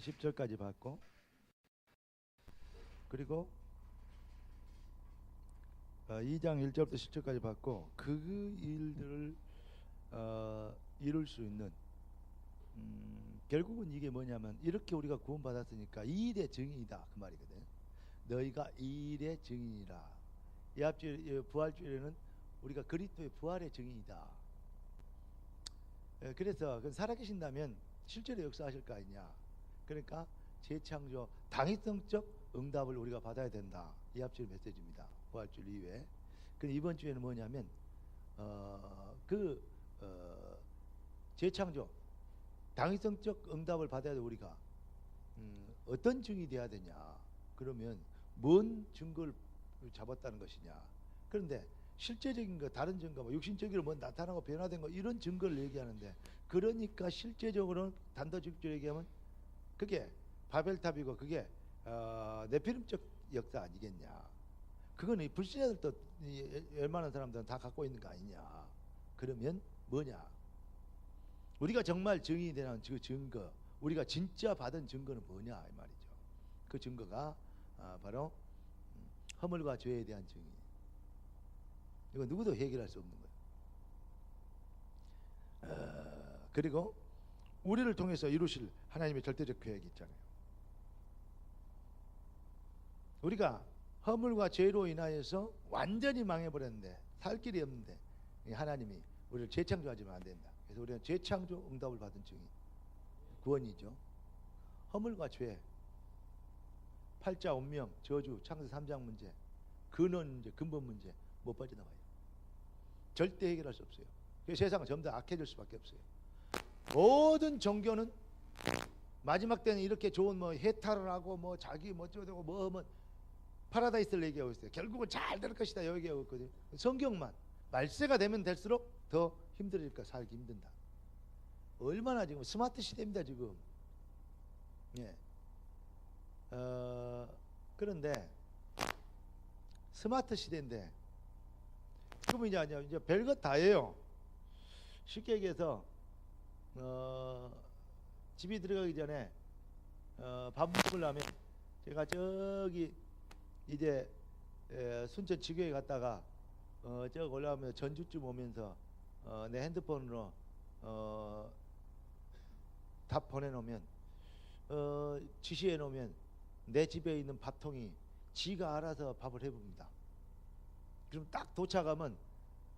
10절까지 봤고, 그리고 2장 1절부터 10절까지 봤고, 그 일들을 이룰 수 있는, 결국은 이게 뭐냐면, 이렇게 우리가 구원받았으니까 이 일의 증인이다 그 말이거든. 너희가 이 일의 증인이라. 이 앞주일 부활주일에는 우리가 그리스도의 부활의 증인이다. 그래서 살아계신다면 실제로 역사하실 거 아니냐. 그러니까 재창조 당위성적 응답을 우리가 받아야 된다. 이 앞주일 메시지입니다. 부활주일 이후에. 그럼 이번 주에는 뭐냐면 재창조 당위성적 응답을 받아야 돼. 우리가 어떤 증이 돼야 되냐. 그러면 뭔 증거를 잡았다는 것이냐. 그런데 실제적인 거, 다른 증거, 뭐 육신적으로 뭐 나타나고 변화된 거, 이런 증거를 얘기하는데, 그러니까 실제적으로는 단도직입적으로 얘기하면 그게 바벨탑이고, 그게 네피림적 역사 아니겠냐. 그거는 불신자들도 웬만한 사람들은 다 갖고 있는 거 아니냐. 그러면 뭐냐, 우리가 정말 증인이 되는 그 증거, 우리가 진짜 받은 증거는 뭐냐 이 말이죠. 그 증거가 바로 허물과 죄에 대한 증인. 이거 누구도 해결할 수 없는 거예요. 그리고 우리를 통해서 이루실 하나님의 절대적 계획이 있잖아요. 우리가 허물과 죄로 인하여서 완전히 망해버렸는데, 살 길이 없는데, 하나님이 우리를 재창조하지면 안 된다. 그래서 우리는 재창조 응답을 받은 증인, 구원이죠. 허물과 죄, 팔자 운명, 저주, 창세 3장 문제, 근원 문제, 근본 문제 못 빠져나와요. 절대 해결할 수 없어요. 세상은 점점 더 악해질 수밖에 없어요. 모든 종교는 마지막 때는 이렇게 좋은 뭐 해탈을 하고 뭐 자기 뭐 어쩌고 뭐 파라다이스를 얘기하고 있어요. 결국은 잘 될 것이다 얘기하고 있거든요. 성경만 말세가 되면 될수록 더 힘들어질까. 살기 힘든다. 얼마나 지금 스마트 시대입니다 지금. 예. 그런데 스마트 시대인데, 그러면 이제 별것 다예요. 쉽게 얘기해서 집에 들어가기 전에 밥 먹으려면, 제가 저기 이제 순천 지교에 갔다가 저 올라오면 전주쯤 오면서 내 핸드폰으로 답 보내놓으면, 지시해 놓으면 내 집에 있는 밥통이 지가 알아서 밥을 해봅니다. 그럼 딱 도착하면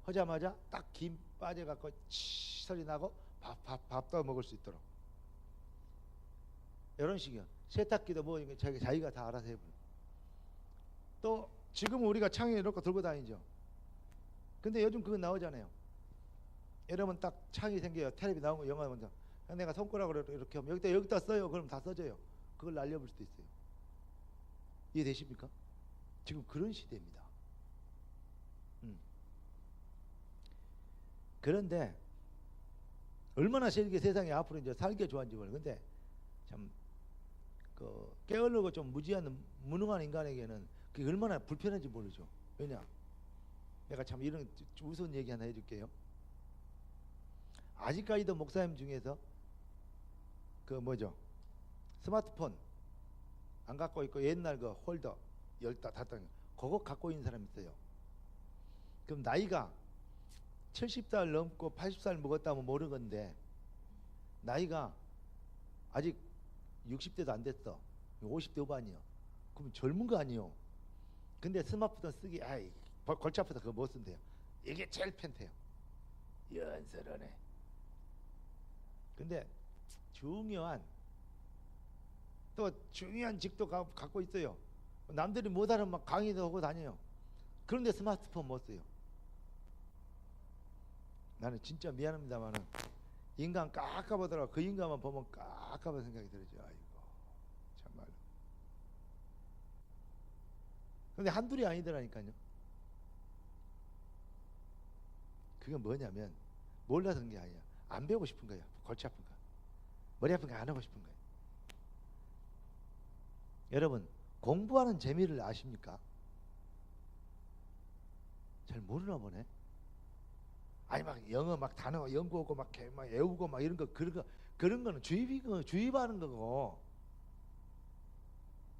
하자마자 딱 김 빠져갖고 치 소리 나고 밥도 먹을 수 있도록, 이런 식이요. 세탁기도 뭐 자기가 다 알아서 해버려. 또 지금 우리가 창에 이렇게 들고 다니죠. 근데 요즘 그거 나오잖아요. 여러분 딱 창이 생겨요. 텔레비 나온 거 영화 먼저. 내가 손가락으로 이렇게 하면 여기다 써요. 그럼 다 써져요. 그걸 날려볼 수도 있어요. 이해되십니까? 지금 그런 시대입니다. 그런데 얼마나 세상이 앞으로 이제 살기 좋아한지 모르겠는데, 근데 참 게으르고 좀 무지한 무능한 인간에게는 그게 얼마나 불편한지 모르죠. 왜냐? 내가 참 이런 우스운 얘기 하나 해줄게요. 아직까지도 목사님 중에서 스마트폰 안 갖고 있고 옛날 그 홀더 열다 닫다 그거 갖고 있는 사람 있어요. 그럼 나이가 70살 넘고 80살 먹었다면 모르건데, 나이가 아직 60대도 안 됐어. 50대 후반이요. 그럼 젊은 거 아니요. 근데 스마트폰 쓰기 골치 아파서 그거 못 쓴대요. 이게 제일 편해요. 연설하네. 근데 중요한 직도 갖고 있어요. 남들이 못하는 막 강의도 하고 다녀요. 그런데 스마트폰 못 써요. 나는 진짜 미안합니다만은 인간 깎아보더라고. 그 인간만 보면 깎아본 생각이 들죠. 아이고 정말로. 근데 한둘이 아니더라니까요. 그게 뭐냐면 몰라서 그런 게 아니야. 안 배우고 싶은 거예요. 골치 아픈 거, 머리 아픈 거 안 하고 싶은 거예요. 여러분 공부하는 재미를 아십니까? 잘 모르나 보네. 아니 막 영어 막 단어 연구하고 막 외우고 막 이런 거 그런 거는 주입하는 거고,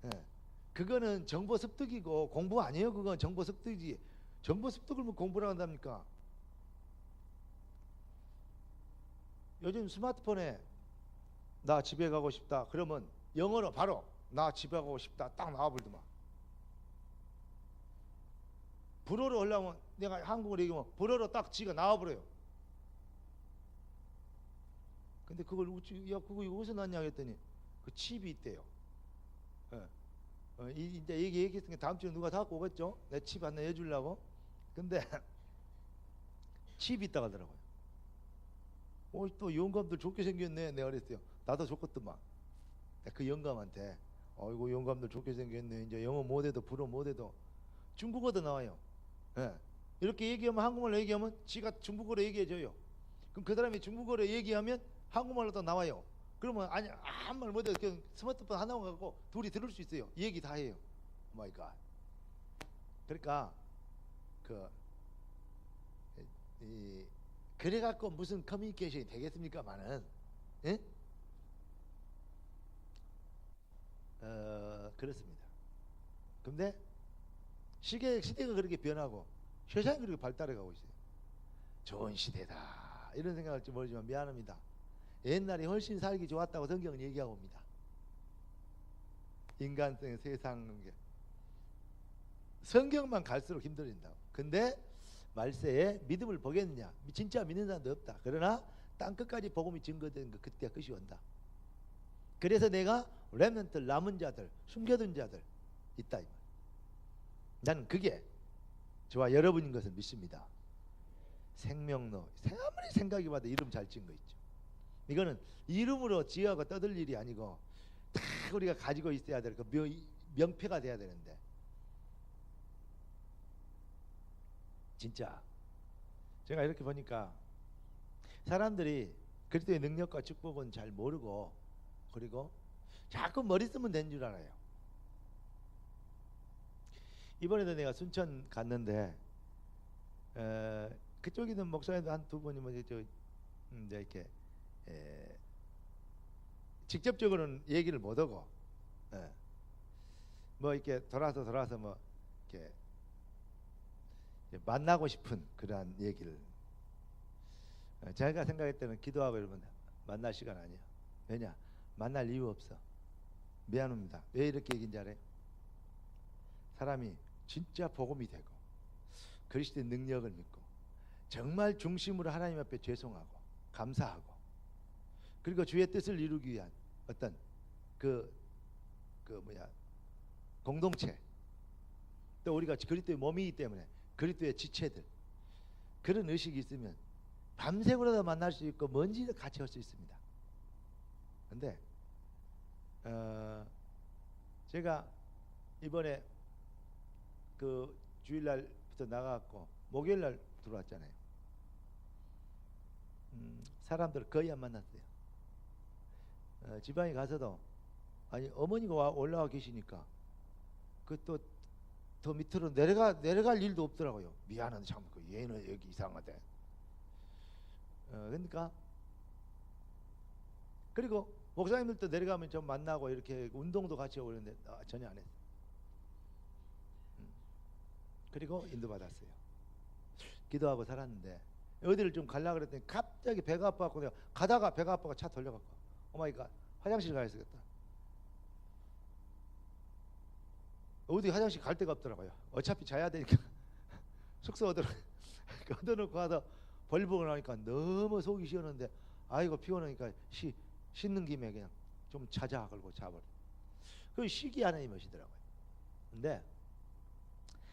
예. 그거는 정보 습득이고 공부 아니에요. 그건 정보 습득이지. 정보 습득을 뭐 공부라고 한답니까? 요즘 스마트폰에 나 집에 가고 싶다 그러면 영어로 바로 나 집에 가고 싶다 딱 나와버리더만. 불어로 하려면 내가 한국어로 얘기하면 불어로 딱 지가 나와버려요. 근데 그걸 야 그거 어디서 났냐 했더니 그 칩이 있대요. 예. 이제 얘기했으니까 다음 주에 누가 다 갖고 오겠죠? 내 칩 하나 해주려고. 근데 칩이 있다고 하더라고요. 또 영감들 좋게 생겼네. 내가 그랬어요. 나도 좋겠더만. 그 영감한테 어이구 영감들 좋게 생겼네. 이제 영어 못해도 불어 못해도 중국어도 나와요. 예. 이렇게 얘기하면 한국말로 얘기하면 지가 중국어로 얘기해줘요. 그럼 그 사람이 중국어로 얘기하면 한국말로도 나와요. 그러면 아니 아무 말 못해도 그냥 스마트폰 하나만 갖고 둘이 들을 수 있어요. 얘기 다 해요. 오 마이 갓. 그러니까 그래갖고 무슨 커뮤니케이션이 되겠습니까마는, 예? 그렇습니다. 근데 시대가 그렇게 변하고 세상이 그렇게 발달해가고 있어요. 좋은 시대다 이런 생각할지 모르지만 미안합니다. 옛날이 훨씬 살기 좋았다고 성경은 얘기하고 옵니다. 인간성의 세상 게 성경만 갈수록 힘들어진다고. 근데 말세에 믿음을 보겠느냐? 진짜 믿는 사람도 없다. 그러나 땅 끝까지 복음이 증거된 거 그때 끝이 온다. 그래서 내가 렘넌트 남은 자들, 숨겨둔 자들 있다. 나는 그게 저와 여러분인 것을 믿습니다. 생명로 아무리 생각이 봐도 이름 잘 지은 거 있죠. 이거는 이름으로 지어가 떠들 일이 아니고 다 우리가 가지고 있어야 될 그 명패가 돼야 되는데 진짜 제가 이렇게 보니까 사람들이 그리스도의 능력과 축복은 잘 모르고 그리고 자꾸 머리 쓰면 된 줄 알아요. 이번에도 내가 순천 갔는데 그쪽에 있는 목사님도 한 두 분이 이제 이렇게 직접적으로는 얘기를 못하고 뭐 이렇게 돌아서 뭐 이렇게 만나고 싶은 그러한 얘기를 제가 생각할 때는 기도하고 이러면 만날 시간 아니야. 왜냐? 만날 이유 없어. 미안합니다. 왜 이렇게 얘기인지 알아요? 사람이 진짜 복음이 되고 그리스도의 능력을 믿고 정말 중심으로 하나님 앞에 죄송하고 감사하고 그리고 주의 뜻을 이루기 위한 어떤 공동체, 또 우리가 그리스도의 몸이기 때문에 그리스도의 지체들 그런 의식이 있으면 밤새고라도 만날 수 있고 먼지도 같이 할 수 있습니다. 근데 제가 이번에 그 주일날부터 나가갖고 목요일날 들어왔잖아요. 사람들 거의 안 만났어요. 지방에 가서도 아니 어머니가 올라와 계시니까 그 또 더 밑으로 내려갈 일도 없더라고요. 미안한데 참 그 얘는 여기 이상하대. 그러니까 그리고 목사님들도 내려가면 좀 만나고 이렇게 운동도 같이 하고 그러는데 전혀 안 했어요. 그리고 인도받았어요. 기도하고 살았는데 어디를 좀 가려고 그랬더니 갑자기 배가 아파갖고 내가 가다가 배가 아파서 차 돌려갖고 오마이갓 화장실 가야 되겠다. 어디 화장실 갈 데가 없더라고요. 어차피 자야 되니까 숙소 얻어놓고 가서 벌복을 하니까 너무 속이 시원한데 아이고 피곤하니까 씻는 김에 그냥 좀 자자 걸고 자버려. 그 쉬기 하나님 것이더라고요. 근데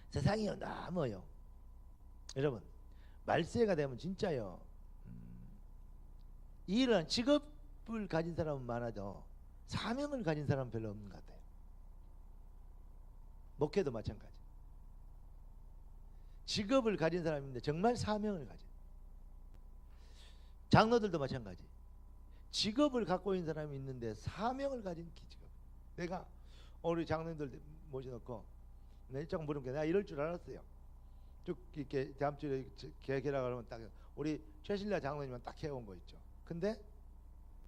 세상이 너무요. 여러분 말세가 되면 진짜요. 이런 직업을 가진 사람은 많아도 사명을 가진 사람은 별로 없는 것 같아요. 목회도 마찬가지. 직업을 가진 사람인데 정말 사명을 가진 장로들도 마찬가지. 직업을 갖고 있는 사람이 있는데 사명을 가진 직업. 내가 우리 장로님들 모셔놓고 일정 물으면 내가 이럴 줄 알았어요. 쭉 이렇게 다음 주에 계획해라 그러면 딱 우리 최신라 장로님은 딱 해온 거 있죠. 근데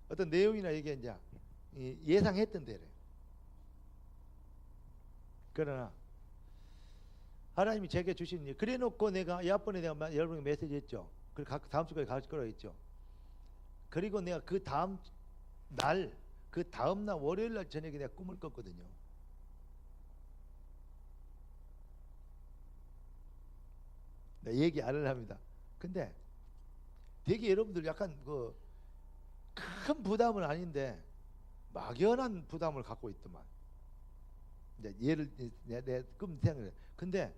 어떤 내용이나 이게 이제 예상했던 대로 그러나 하나님이 제게 주신 일, 그래놓고 내가 앞번에 내가 여러분에게 메시지 했죠. 그리고 다음 주까지 갈 거라고 했죠. 그리고 내가 그 다음 날, 그 다음 날 월요일 날 저녁에 내가 꿈을 꿨거든요. 네, 얘기 안 하려합니다. 근데 되게 여러분들 약간 그 큰 부담은 아닌데 막연한 부담을 갖고 있더만. 이제 예를 내 꿈 생각해. 근데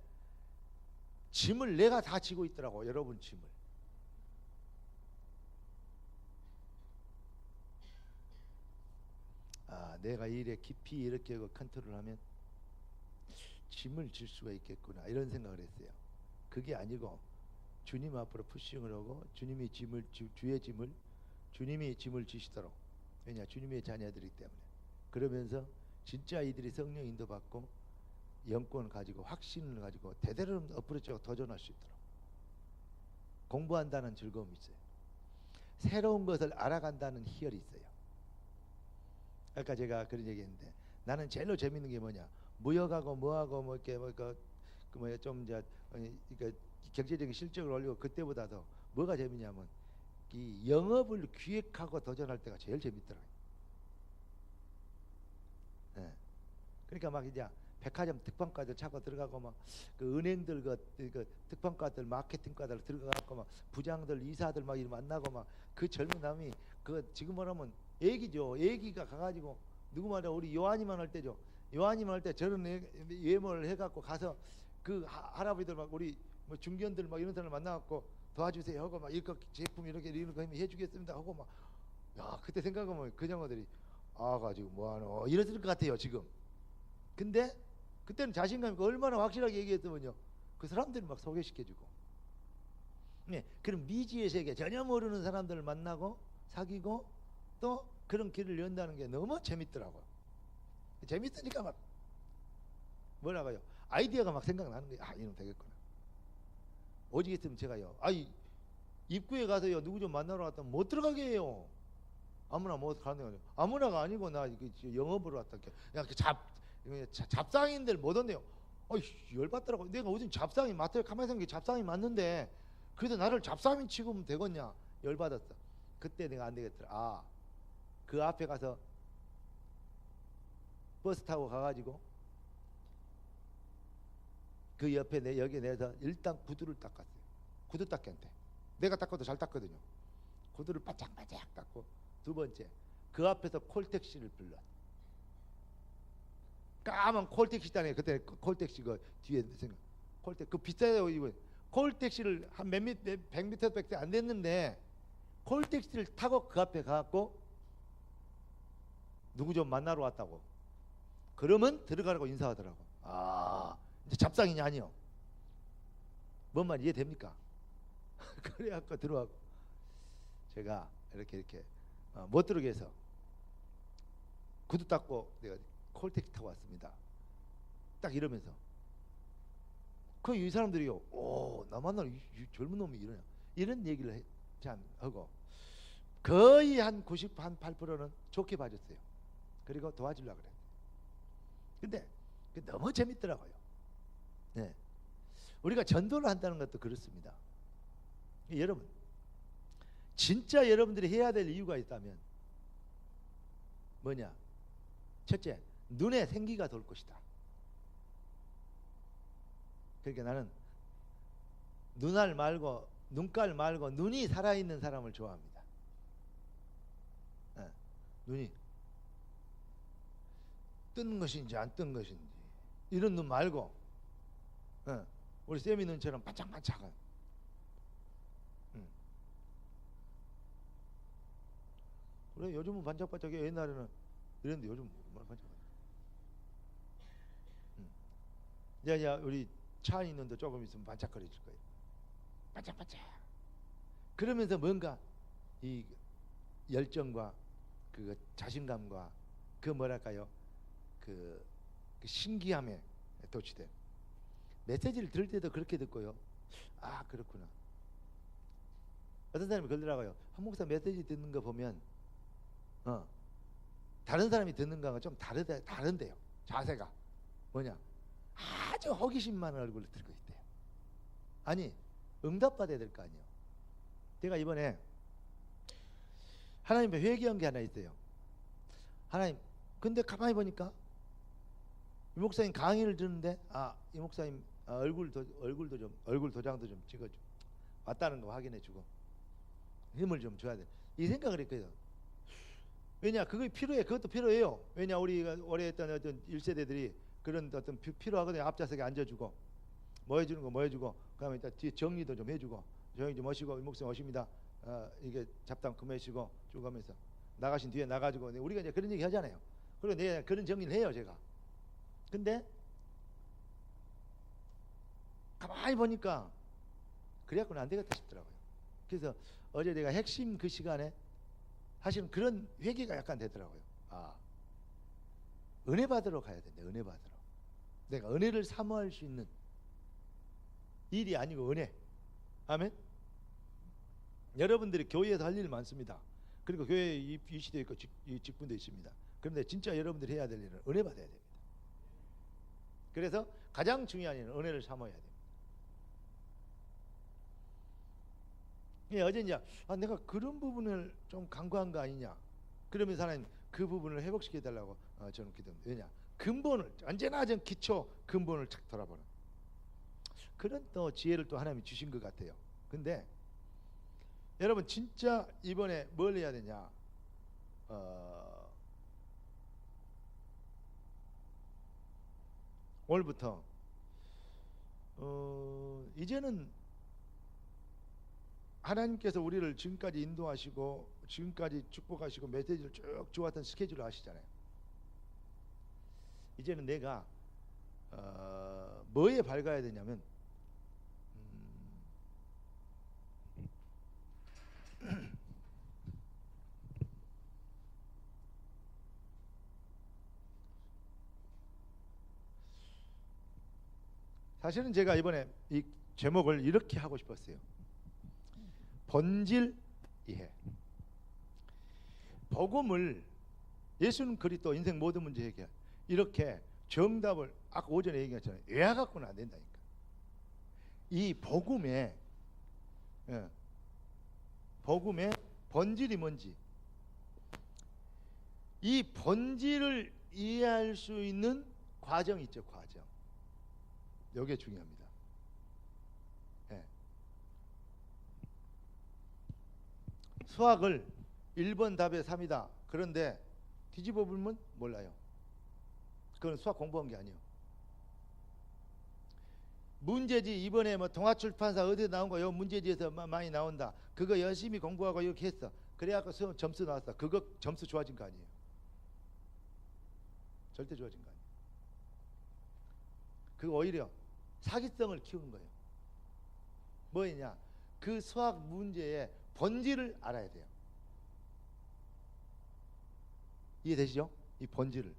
짐을 내가 다 지고 있더라고. 여러분 짐을. 아, 내가 일에 깊이 이렇게 컨트롤하면 짐을 질 수가 있겠구나, 이런 생각을 했어요. 그게 아니고 주님 앞으로 푸싱을 하고 주님이 주의 짐을 주님이 짐을 지시도록. 왜냐, 주님의 자녀들이기 때문에. 그러면서 진짜 이들이 성령 인도받고 영권을 가지고 확신을 가지고 대대로 엎으려고 도전할 수 있도록 공부한다는 즐거움이 있어요. 새로운 것을 알아간다는 희열이 있어요. 아까 제가 그런 얘기했는데, 나는 제일로 재밌는 게 뭐냐, 무역하고 뭐하고 뭐 이렇게 좀 이제 경제적인 실적을 올리고, 그때보다도 뭐가 재밌냐면 이 영업을 기획하고 도전할 때가 제일 재밌더라고요. 네. 그러니까 막 이제 백화점 특판과들 차고 들어가고 막 그 은행들 그 특판과들 마케팅과들 들어가고 막 부장들 이사들 막 이렇게 만나고 막 그 젊은 남이 그 지금 말하면 애기죠. 애기가 가가지고 누구 말이야, 우리 요한이만 할 때죠. 요한이만 할 때 저런 외모를 해갖고 가서 그 할아버지들 막 우리 뭐 중견들 막 이런 사람 만나갖고 도와주세요 하고 막 이거 제품 이렇게 이런 거 해주겠습니다 하고 막, 야, 그때 생각하면 그 장어들이 아 가지고 뭐하노 이랬을 것 같아요 지금. 근데 그때는 자신감이 얼마나 확실하게 얘기했더만요. 그 사람들을 막 소개시켜주고. 네, 그럼 미지의 세계, 전혀 모르는 사람들을 만나고 사귀고 또 그런 길을 연다는 게 너무 재밌더라고요. 재밌으니까 막 뭐라고요, 아이디어가 막 생각나는 거예요. 아, 이러면 되겠구나. 오직 있으면 제가요, 아이 입구에 가서요 누구 좀 만나러 갔다면 못 들어가게 해요. 아무나 못 가는 거예요. 아무나가 아니고 나 영업으로 왔다. 야, 잡상인들 못 온대요. 어이, 열받더라고. 내가 무슨 잡상이 맞아요. 가만히 생각해, 잡상이 맞는데 그래도 나를 잡상인 취급하면 되겠냐. 열받았어. 그때 내가 안 되겠더라. 아, 그 앞에 가서 버스 타고 가가지고 그 옆에 여기 내서 일단 구두를 닦았어요. 구두 닦겠는데 내가 닦아도 잘 닦거든요. 구두를 바짝바짝 닦고, 두 번째 그 앞에서 콜택시를 불러. 까만 콜택시 다네. 그때 콜택시 그 뒤에 생각. 콜택 그 비싸요 이거. 콜택시를 한 100m밖에 안 됐는데 콜택시를 타고 그 앞에 가갖고 누구 좀 만나러 왔다고. 그러면 들어가라고 인사하더라고. 아, 이제 잡상이냐 아니요. 뭔 말 이해됩니까? 그래갖고 들어가고 제가 이렇게 못 들어오게 해서 구두 닦고 내가 콜택시 타고 왔습니다. 딱 이러면서 이 사람들이요, 오, 나 만나는 이 젊은 놈이 이러냐, 이런 얘기를 하고 거의 한 98%는 좋게 봐줬어요. 그리고 도와주려고 그래. 근데 너무 재밌더라고요. 네. 우리가 전도를 한다는 것도 그렇습니다. 여러분, 진짜 여러분들이 해야 될 이유가 있다면 뭐냐? 첫째, 눈에 생기가 돌 것이다. 그러니까 나는 눈깔 말고 눈이 살아있는 사람을 좋아합니다. 눈이 뜬 것인지 안 뜬 것인지 이런 눈 말고, 우리 쌤이 눈처럼 반짝반짝한. 그래, 요즘은 반짝반짝해. 옛날에는 이랬는데 요즘 얼마나 반짝반짝. 이제 우리 차 안에 있는데 조금 있으면 반짝거려질 거예요. 반짝반짝. 그러면서 뭔가 이 열정과 그 자신감과 그 뭐랄까요, 그 신기함에 도취돼. 메시지를 들을 때도 그렇게 듣고요. 아, 그렇구나. 어떤 사람이 그러더라고요. 한 목사 메시지 듣는 거 보면 다른 사람이 듣는 거하고 좀 다른데요. 자세가 뭐냐, 아주 호기심 많은 얼굴로 들고 있대요. 아니, 응답받아야 될 거 아니에요. 제가 이번에 하나님께 회개한 게 하나 있어요. 하나님, 근데 가만히 보니까 이 목사님 강의를 듣는데 이 목사님 얼굴 도장도 좀 찍어줘. 맞다는 거 확인해주고 힘을 좀 줘야 돼. 이 생각을 했거든. 왜냐, 그게 필요해. 그것도 필요해요. 왜냐, 우리가 오래 했던 어떤 1세대들이 그런 어떤 필요하거든요. 앞좌석에 앉아주고 뭐 해주는 거 뭐 해주고, 그다음에 일단 뒤에 정리도 좀 해주고, 조용히 좀 오시고, 목사님 오십니다. 이게 잡담 그만하시고 쭉 하면서 나가신 뒤에 나가지고, 우리가 이제 그런 얘기 하잖아요. 그리고 내가 그런 정리를 해요, 제가. 근데 가만히 보니까 그래갖고는 안 되겠다 싶더라고요. 그래서 어제 내가 핵심 그 시간에 사실은 그런 회개가 약간 되더라고요. 은혜 받으러 가야 된다. 은혜 받으러. 내가 은혜를 사모할 수 있는 일이 아니고 은혜. 아멘. 여러분들이 교회에서 할 일 많습니다. 그리고 교회에 이시도 있고 직분도 있습니다. 그런데 진짜 여러분들이 해야 될 일은 은혜 받아야 됩니다. 그래서 가장 중요한 일은 은혜를 사모해야 됩니다. 어제 이제 내가 그런 부분을 좀 간과한 거 아니냐, 그러면서 하나님 그 부분을 회복시켜 달라고 저는 기도합니다. 왜냐, 근본을 언제나 전 기초 근본을 착 돌아보는 그런 또 지혜를 또 하나님이 주신 것 같아요. 근데 여러분 진짜 이번에 뭘 해야 되냐, 오늘부터 이제는 하나님께서 우리를 지금까지 인도하시고 지금까지 축복하시고 메시지를 쭉 주었던 스케줄을 아시잖아요. 이제는 내가 뭐에 밝아야 되냐면 사실은 제가 이번에 이 제목을 이렇게 하고 싶었어요. 본질 이해. 복음을, 예수는 그리스도 인생 모든 문제 해결, 이렇게 정답을 아까 오전에 얘기했잖아요. 외워갖고는 안 된다니까. 이 복음의 본질이 뭔지, 이 본질을 이해할 수 있는 과정이 있죠. 과정. 이게 중요합니다. 수학을 1번 답에 3이다. 그런데 뒤집어 보면 몰라요. 그건 수학 공부한 게 아니에요. 문제지, 이번에 뭐 동아출판사 어디에 나온 거 요 문제지에서 많이 나온다. 그거 열심히 공부하고 이렇게 했어. 그래갖고 점수 나왔어. 그거 점수 좋아진 거 아니에요. 절대 좋아진 거 아니에요. 그거 오히려 사기성을 키우는 거예요. 뭐냐, 그 수학 문제의 본질을 알아야 돼요. 이해되시죠? 이 본질을.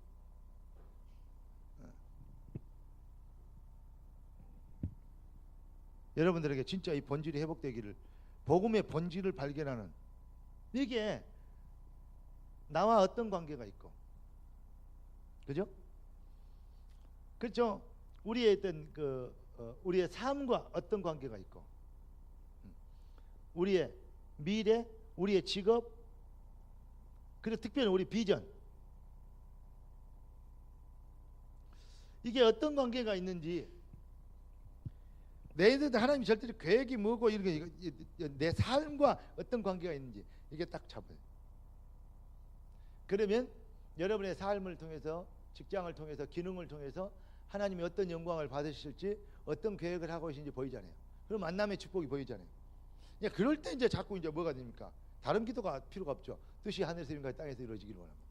여러분들에게 진짜 이 본질이 회복되기를, 복음의 본질을 발견하는, 이게 나와 어떤 관계가 있고, 그죠? 그렇죠? 우리의 어떤 우리의 삶과 어떤 관계가 있고, 우리의 미래, 우리의 직업, 그리고 특별히 우리 비전, 이게 어떤 관계가 있는지, 내 인생에 하나님이 절대로 계획이 뭐고 이런 게 내 삶과 어떤 관계가 있는지 이게 딱 잡아요. 그러면 여러분의 삶을 통해서, 직장을 통해서, 기능을 통해서 하나님이 어떤 영광을 받으실지, 어떤 계획을 하고 계신지 보이잖아요. 그럼 만남의 축복이 보이잖아요. 그럴 때 이제 자꾸 이제 뭐가 됩니까? 다른 기도가 필요가 없죠. 뜻이 하늘에서 이룬 것 땅에서 이루어지기를 원합니다.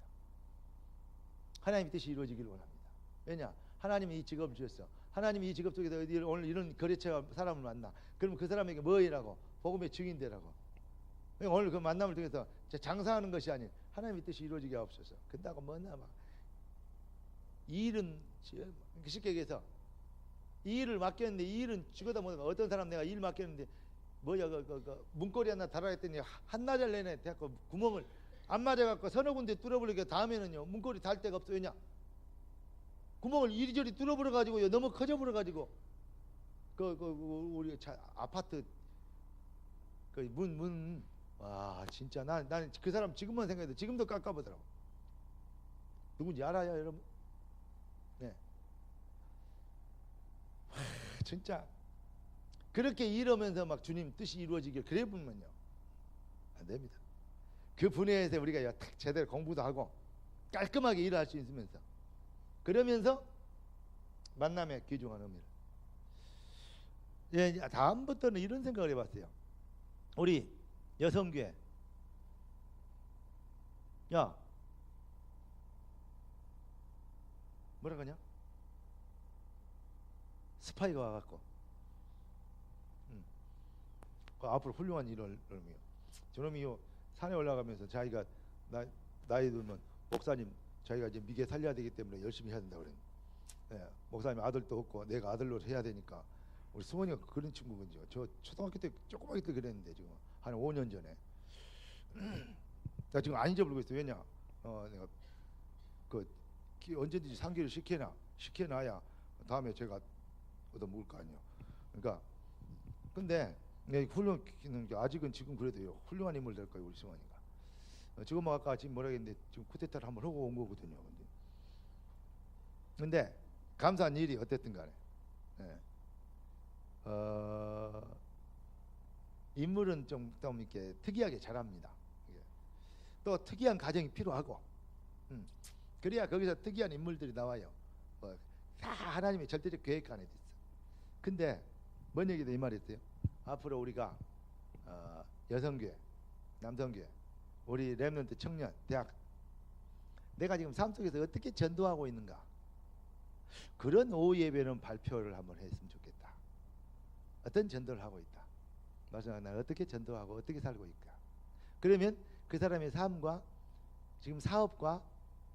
하나님의 뜻이 이루어지기를 원합니다. 왜냐? 하나님이 이 직업을 주셨어. 하나님이 이 직업 속에서 오늘 이런 거래처가 사람을 만나. 그러면 그 사람에게 뭐이라고? 복음의 증인 되라고. 오늘 그 만남을 통해서 장사하는 것이 아닌 하나님의 뜻이 이루어지게 하옵소서. 근다고 뭐나 막 이 일은 쉽게 얘기해서 이 일을 맡겼는데 이 일은 죽어다 못하고, 어떤 사람 내가 일 맡겼는데 뭐야 문고리 하나 달아 했더니 한나절 내내 대학교 구멍을 안 맞아갖고 서너 군데 뚫어버리니까 다음에는요 문고리 달 데가 없어. 왜냐? 구멍을 이리저리 뚫어버려 가지고요. 너무 커져버려 가지고 우리 아파트 그 문 와 진짜 난 그 사람 지금만 생각해도 지금도 깎아보더라고. 누군지 알아요, 여러분? 네. 와, 진짜 그렇게 이러면서 막 주님 뜻이 이루어지길 그래 보면요 안 됩니다. 그 분야에서 우리가 제대로 공부도 하고 깔끔하게 일을 할 수 있으면서 그러면서 만남의 귀중한 의미를. 예, 다음부터는 이런 생각을 해봤어요. 우리 여성교회, 야 뭐라 그러냐? 스파이가 와갖고 그 앞으로 훌륭한 일을 의미요. 저놈이요 산에 올라가면서 자기가 나이 들면 목사님 자기가 이제 미개 살려야 되기 때문에 열심히 해야 된다 그래. 예, 목사님 아들도 없고 내가 아들로 해야 되니까 우리 수원이가 그런 친구군요. 저 초등학교 때 조그맣게 때 그랬는데 지금 한 5년 전에 나 지금 안 잊어버리고 있어. 왜냐? 내가 언제든지 상기를 시켜놔야 다음에 제가 얻어 먹을 거 아니에요. 그러니까 근데 훌륭한 아직은 지금 그래도요 훌륭한 인물 될 거예요 우리 수원이가. 지금 아까 지금 뭐라 했는데 지금 쿠데타를 한번 하고 온 거거든요. 근데 감사한 일이 어쨌든 간에 인물은 좀 이렇게 특이하게 자랍니다. 또 특이한 가정이 필요하고 그래야 거기서 특이한 인물들이 나와요. 다 하나님의 절대적 계획 안에 있어. 근데 뭔 얘기도 이 말이었어요. 앞으로 우리가 여성교회, 남성교회, 우리 렘넌트 청년, 대학 내가 지금 삶 속에서 어떻게 전도하고 있는가 그런 오후 예배는 발표를 한번 했으면 좋겠다. 어떤 전도를 하고 있다. 맞아, 나 어떻게 전도하고 어떻게 살고 있까. 그러면 그 사람의 삶과 지금 사업과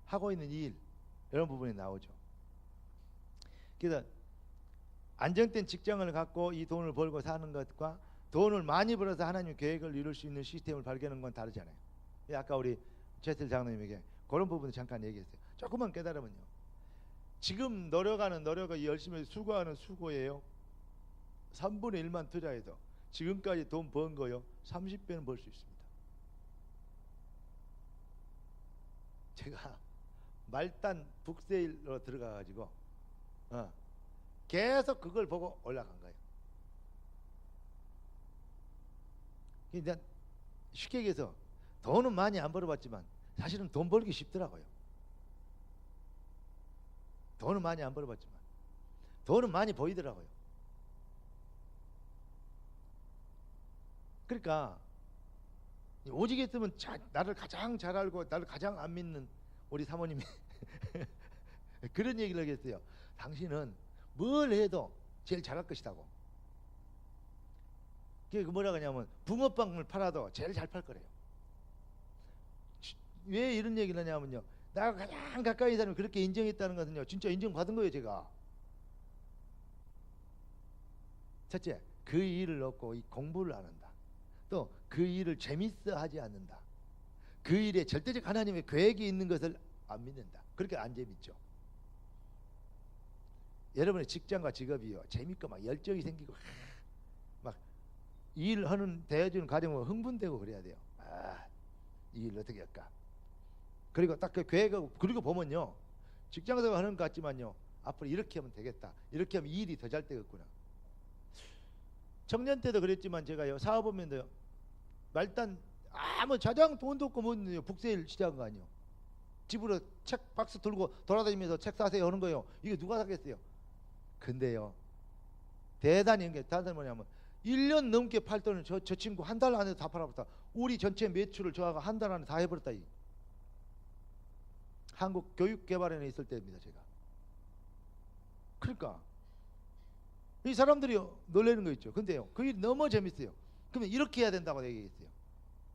하고 있는 일 이런 부분이 나오죠. 그래서 안정된 직장을 갖고 이 돈을 벌고 사는 것과 돈을 많이 벌어서 하나님의 계획을 이룰 수 있는 시스템을 발견하는 건 다르잖아요. 아까 우리 최슬 장로님에게 그런 부분을 잠깐 얘기했어요. 조금만 깨달으면요. 지금 노력하는 노력을 열심히 수고하는 수고예요. 3분의 1만 투자해도 지금까지 돈 번 거요 30배는 벌 수 있습니다. 제가 말단 북세일로 들어가 가지고 계속 그걸 보고 올라간 거예요. 그러니까 쉽게 얘기해서 돈은 많이 안 벌어봤지만 사실은 돈 벌기 쉽더라고요. 돈은 많이 안 벌어봤지만 돈은 많이 보이더라고요. 그러니까 오직 했으면 나를 가장 잘 알고 나를 가장 안 믿는 우리 사모님이 그런 얘기를 하겠어요. 당신은 뭘 해도 제일 잘할 것이라고. 그게 뭐라 그러냐면 붕어빵을 팔아도 제일 잘 팔 거래요. 왜 이런 얘기를 하냐면요, 나가 가장 가까이 있는 사람이 그렇게 인정했다는 것은요 진짜 인정받은 거예요. 제가 첫째, 그 일을 놓고 이 공부를 안 한다. 또 그 일을 재밌어 하지 않는다. 그 일에 절대적 하나님의 계획이 있는 것을 안 믿는다. 그렇게 안 재밌죠. 여러분의 직장과 직업이요 재밌고 막 열정이 생기고 막 일하는 대해주는 과정은 흥분되고 그래야 돼요. 이 일 어떻게 할까. 그리고 딱 그 계획하고 그리고 보면요 직장에서 하는 것 같지만요 앞으로 이렇게 하면 되겠다. 이렇게 하면 일이 더 잘 되겠구나. 청년 때도 그랬지만 제가요 사업하면요 말단 아무 자장 돈도 없고 뭐는요 북세일 시작한 거 아니에요. 집으로 책 박스 들고 돌아다니면서 책 사세요 하는 거예요. 이게 누가 사겠어요. 근데요 대단히 게 다른 뭐냐면 1년 넘게 팔던 저 친구 한 달 안에 다 팔아버렸다. 우리 전체 매출을 저하고 한 달 안에 다 해버렸다. 한국 교육개발원에 있을 때입니다. 제가. 그러니까 이 사람들이 놀라는 거 있죠. 근데요 그 일이 너무 재밌어요. 그러면 이렇게 해야 된다고 얘기했어요.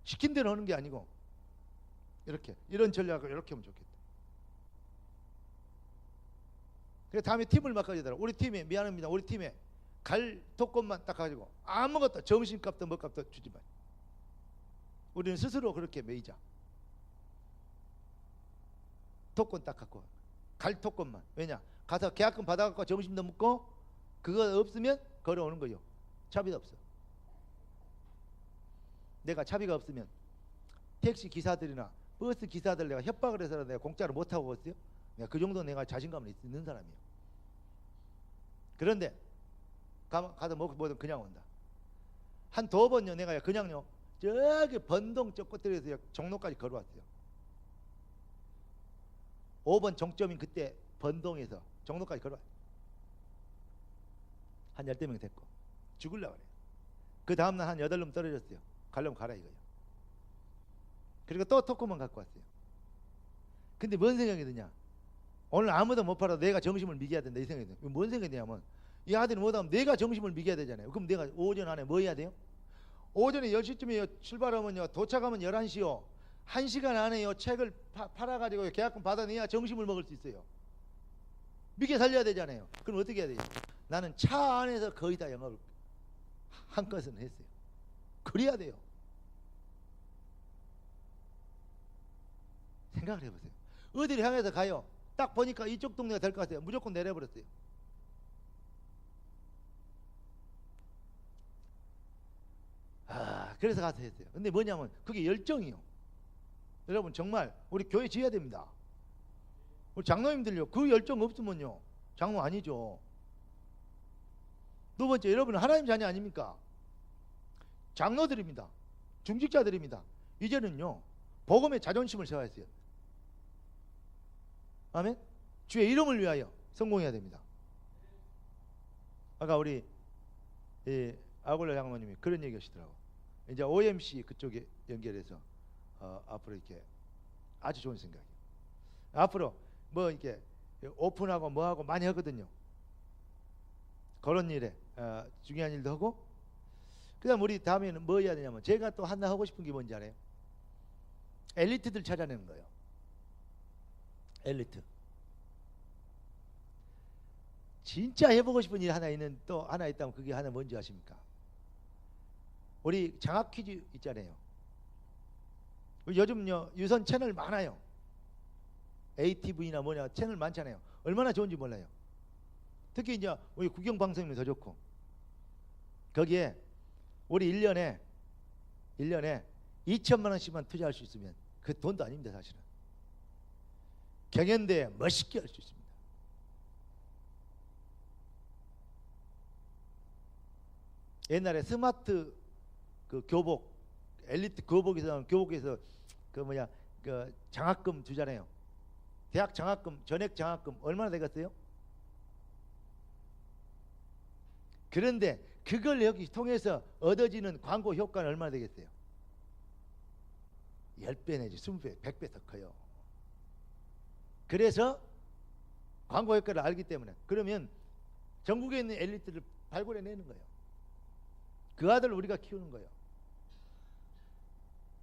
시킨 대로 하는 게 아니고 이렇게 이런 전략을 이렇게 하면 좋겠다. 그래서 다음에 팀을 맡아주더라고. 우리 팀에 미안합니다. 우리 팀에 갈 토건만 딱 가지고 아무것도 점심값도 뭐값도 주지 마. 우리는 스스로 그렇게 매이자. 토건 딱 갖고 갈 토건만. 왜냐? 가서 계약금 받아갖고 점심도 먹고 그거 없으면 걸어오는 거요. 차비도 없어. 내가 차비가 없으면 택시 기사들이나 버스 기사들 내가 협박을 해서 내가 공짜로 못 타고 갔어요. 내가 그 정도 내가 자신감이 있는 사람이에요. 그런데 가서 뭐든 그냥 온다. 한 2번요 내가 그냥요 저기 번동 저 끝들에서 종로까지 걸어왔어요. 5번 종점인 그때 번동에서 종로까지 걸어왔어요. 한 10명 됐고 죽으려고 그래요. 그 다음날 한 8놈 떨어졌어요. 가려면 가라 이거예요. 그리고 또 토크만 갖고 왔어요. 근데 뭔 생각이 드냐, 오늘 아무도 못 팔아도 내가 정심을 미겨야 된다 이 생각이 들어요. 뭔 생각이 드냐면 이 아들이 못하면 내가 정심을 미겨야 되잖아요. 그럼 내가 오전 안에 뭐 해야 돼요? 오전에 10시쯤에 출발하면요 도착하면 11시요 1시간 안에요 책을 팔아가지고 계약금 받아내야 정심을 먹을 수 있어요. 미겨 살려야 되잖아요. 그럼 어떻게 해야 돼요? 나는 차 안에서 거의 다 영업을 한껏은 했어요. 그래야 돼요. 생각을 해보세요. 어디를 향해서 가요? 딱 보니까 이쪽 동네가 될 것 같아요. 무조건 내려버렸어요. 그래서 가서 했어요. 근데 뭐냐면 그게 열정이요. 여러분 정말 우리 교회 지어야 됩니다. 우리 장로님들요 그 열정 없으면요 장로 아니죠. 2번째, 여러분은 하나님 자녀 아닙니까? 장로들입니다. 중직자들입니다. 이제는요 복음의 자존심을 세워야 했어요. 아멘. 주의 이름을 위하여 성공해야 됩니다. 아까 우리 아골라 장로님이 그런 얘기 하시더라고. 이제 OMC 그쪽에 연결해서 앞으로 이렇게 아주 좋은 생각이에요. 앞으로 뭐 이렇게 오픈하고 뭐하고 많이 하거든요. 그런 일에 중요한 일도 하고, 그 다음 우리 다음에는 뭐 해야 되냐면 제가 또 하나 하고 싶은 게 뭔지 알아요? 엘리트들 찾아내는 거예요. 엘리트. 진짜 해보고 싶은 일 하나 있는 또 하나 있다면 그게 하나 뭔지 아십니까? 우리 장학 퀴즈 있잖아요. 요즘요 유선 채널 많아요. ATV나 뭐냐 채널 많잖아요. 얼마나 좋은지 몰라요. 특히 이제 우리 국영방송이면 더 좋고, 거기에 우리 1년에 2천만 원씩만 투자할 수 있으면 그 돈도 아닙니다. 사실은 경연대회 멋있게 할 수 있습니다. 옛날에 스마트 그 교복, 엘리트 교복에서 그 뭐냐 그 장학금 주잖아요. 대학 장학금, 전액 장학금 얼마나 되겠어요? 그런데 그걸 여기 통해서 얻어지는 광고 효과는 얼마나 되겠어요? 10배 내지 20배, 100배 더 커요. 그래서 광고 효과를 알기 때문에, 그러면 전국에 있는 엘리트를 발굴해내는 거예요. 그 아들을 우리가 키우는 거예요.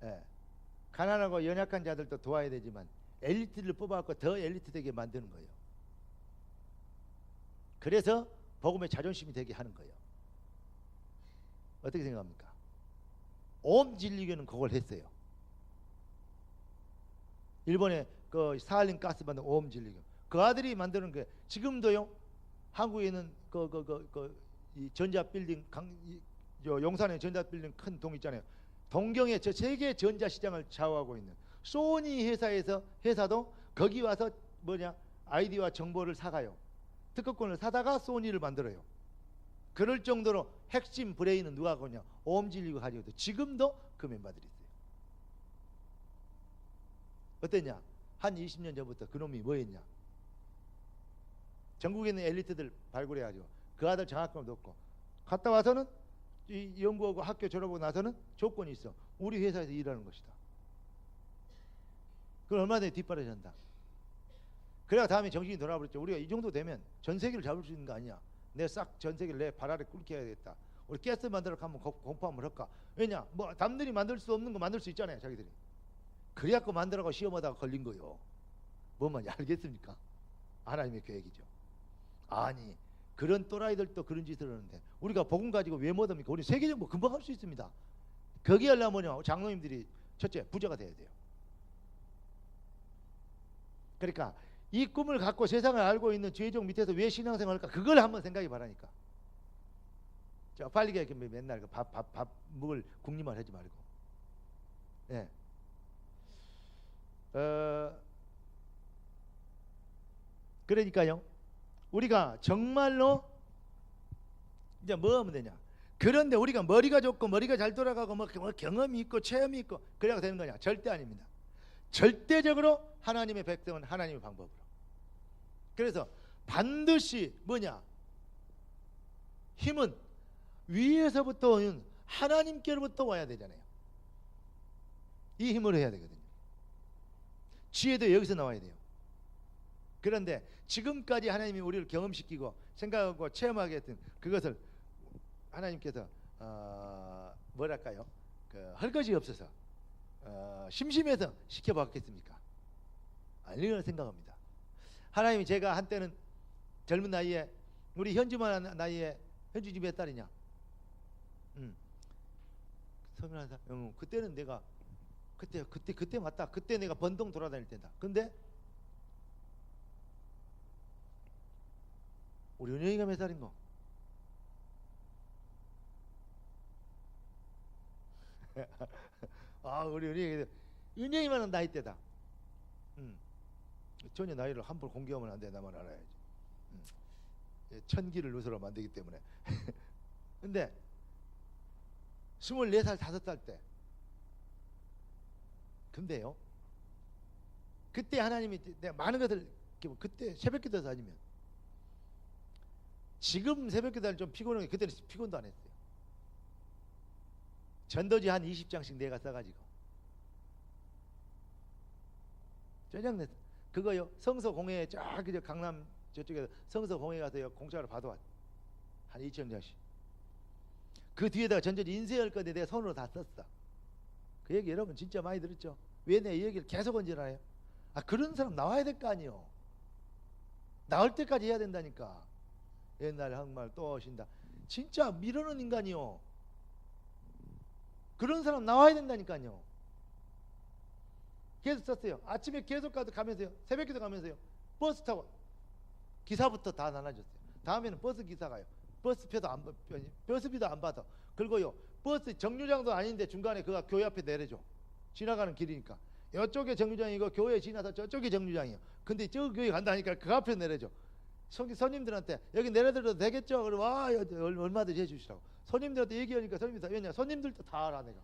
예. 가난하고 연약한 자들도 도와야 되지만 엘리트를 뽑아갖고 더 엘리트 되게 만드는 거예요. 그래서 복음의 자존심이 되게 하는 거예요. 어떻게 생각합니까? 오음진리교는 그걸 했어요. 일본의 그 사할린 가스 만든 오음진리교, 그 아들이 만드는 게 지금도요. 한국에 있는 이 전자 빌딩 용산에 전자 빌딩 큰 동 있잖아요. 동경에 저 세계 전자 시장을 좌우하고 있는 소니 회사도 거기 와서 뭐냐 아이디와 정보를 사가요. 특허권을 사다가 소니를 만들어요. 그럴 정도로 핵심 브레인은 누가 하거냐? 오음진리가 가지고 있어요. 지금도 그 멤버들이 있어요. 어땠냐? 한 20년 전부터 그놈이 뭐 했냐? 전국에 있는 엘리트들 발굴해가지고 그 아들 장학금을 넣고 갔다 와서는 이 연구하고 학교 졸업하고 나서는 조건이 있어. 우리 회사에서 일하는 것이다. 그걸 얼마나 뒷바라진다. 그래야 다음에 정신이 돌아버렸죠. 우리가 이 정도 되면 전 세계를 잡을 수 있는 거 아니야. 내 싹 전 세계를 내 발 아래 꿇게 해야겠다. 우리 가스 만들어 가면 공포 한번 할까? 왜냐? 뭐 남들이 만들 수 없는 거 만들 수 있잖아요. 자기들이. 그래갖고 만들어가 시험하다가 걸린 거요. 뭔 말인지 알겠습니까? 하나님의 계획이죠. 아니 그런 또라이들도 그런 짓을 하는데 우리가 복음 가지고 왜 못합니까? 우리 세계정보 금방 할 수 있습니다. 거기 하려면요 장로님들이 첫째 부자가 돼야 돼요. 그러니까 이 꿈을 갖고 세상을 알고 있는 죄종 밑에서 왜 신앙생활을 할까? 그걸 한번 생각해 봐라니까. 저 빨리 이렇게 맨날 밥 먹을 궁리만 하지 말고. 예. 그러니까요. 우리가 정말로 이제 뭐 하면 되냐? 그런데 우리가 머리가 좋고 머리가 잘 돌아가고 뭐 경험이 있고 체험이 있고 그래야 되는 거냐? 절대 아닙니다. 절대적으로 하나님의 백성은 하나님의 방법으로. 그래서 반드시 뭐냐? 힘은 위에서부터 오는 하나님께로부터 와야 되잖아요. 이 힘으로 해야 되거든요. 지혜도 여기서 나와야 돼요. 그런데 지금까지 하나님이 우리를 경험시키고 생각하고 체험하게 했던 그것을 하나님께서 뭐랄까요? 할 것이 없어서 심심해서 시켜봤겠습니까? 아니라고 생각합니다. 하나님이 제가 한때는 젊은 나이에 우리 현주만 나이에 현주 집에 몇 달이냐? 서른한 살. 그때는 내가 그때 맞다. 그때 내가 번동 돌아다닐 때다. 근데 우리 은영이가 몇 살인고? 우리 은영이만은 나이 때다. 전혀 나이를 함부로 공개하면 안 돼. 나만 알아야지. 천기를 누설하면 안 되기 때문에. 근데 24살 5살 때 근데요 그때 하나님이 내가 많은 것을 그때 새벽기도 다니면 지금 새벽기도는 좀 피곤해. 그때는 피곤도 안 했어요. 전도지 한 20장씩 내가 써가지고 저녁 그거요 성서공회 저기 강남 저쪽에 성서공회 가서요 공짜로 받아왔 한 2,000장씩. 그 뒤에다가 전전지 인쇄할 건데 내가 손으로 다 썼어. 그 얘기 여러분 진짜 많이 들었죠? 왜 내 이 얘기를 계속 언제나요? 그런 사람 나와야 될 거 아니에요. 나올 때까지 해야 된다니까. 옛날 한국말 또 오신다. 진짜 미루는 인간이요. 그런 사람 나와야 된다니까요. 계속 썼어요. 아침에 계속 가면서요. 새벽기도 가면서요. 버스 타고 기사부터 다 나눠줬어요. 다음에는 버스 기사 가요. 버스비도 안 받아. 그리고요 버스 정류장도 아닌데 중간에 그가 교회 앞에 내려줘. 지나가는 길이니까. 이쪽에 정류장이고 교회 지나서 저쪽이 정류장이에요. 근데 저 교회 간다니까 그 앞에 내려줘. 손님들한테 여기 내려드려도 되겠죠? 그러면 얼마든지 해주시라고. 손님들한테 얘기하니까 손님들도 다 알아 내가.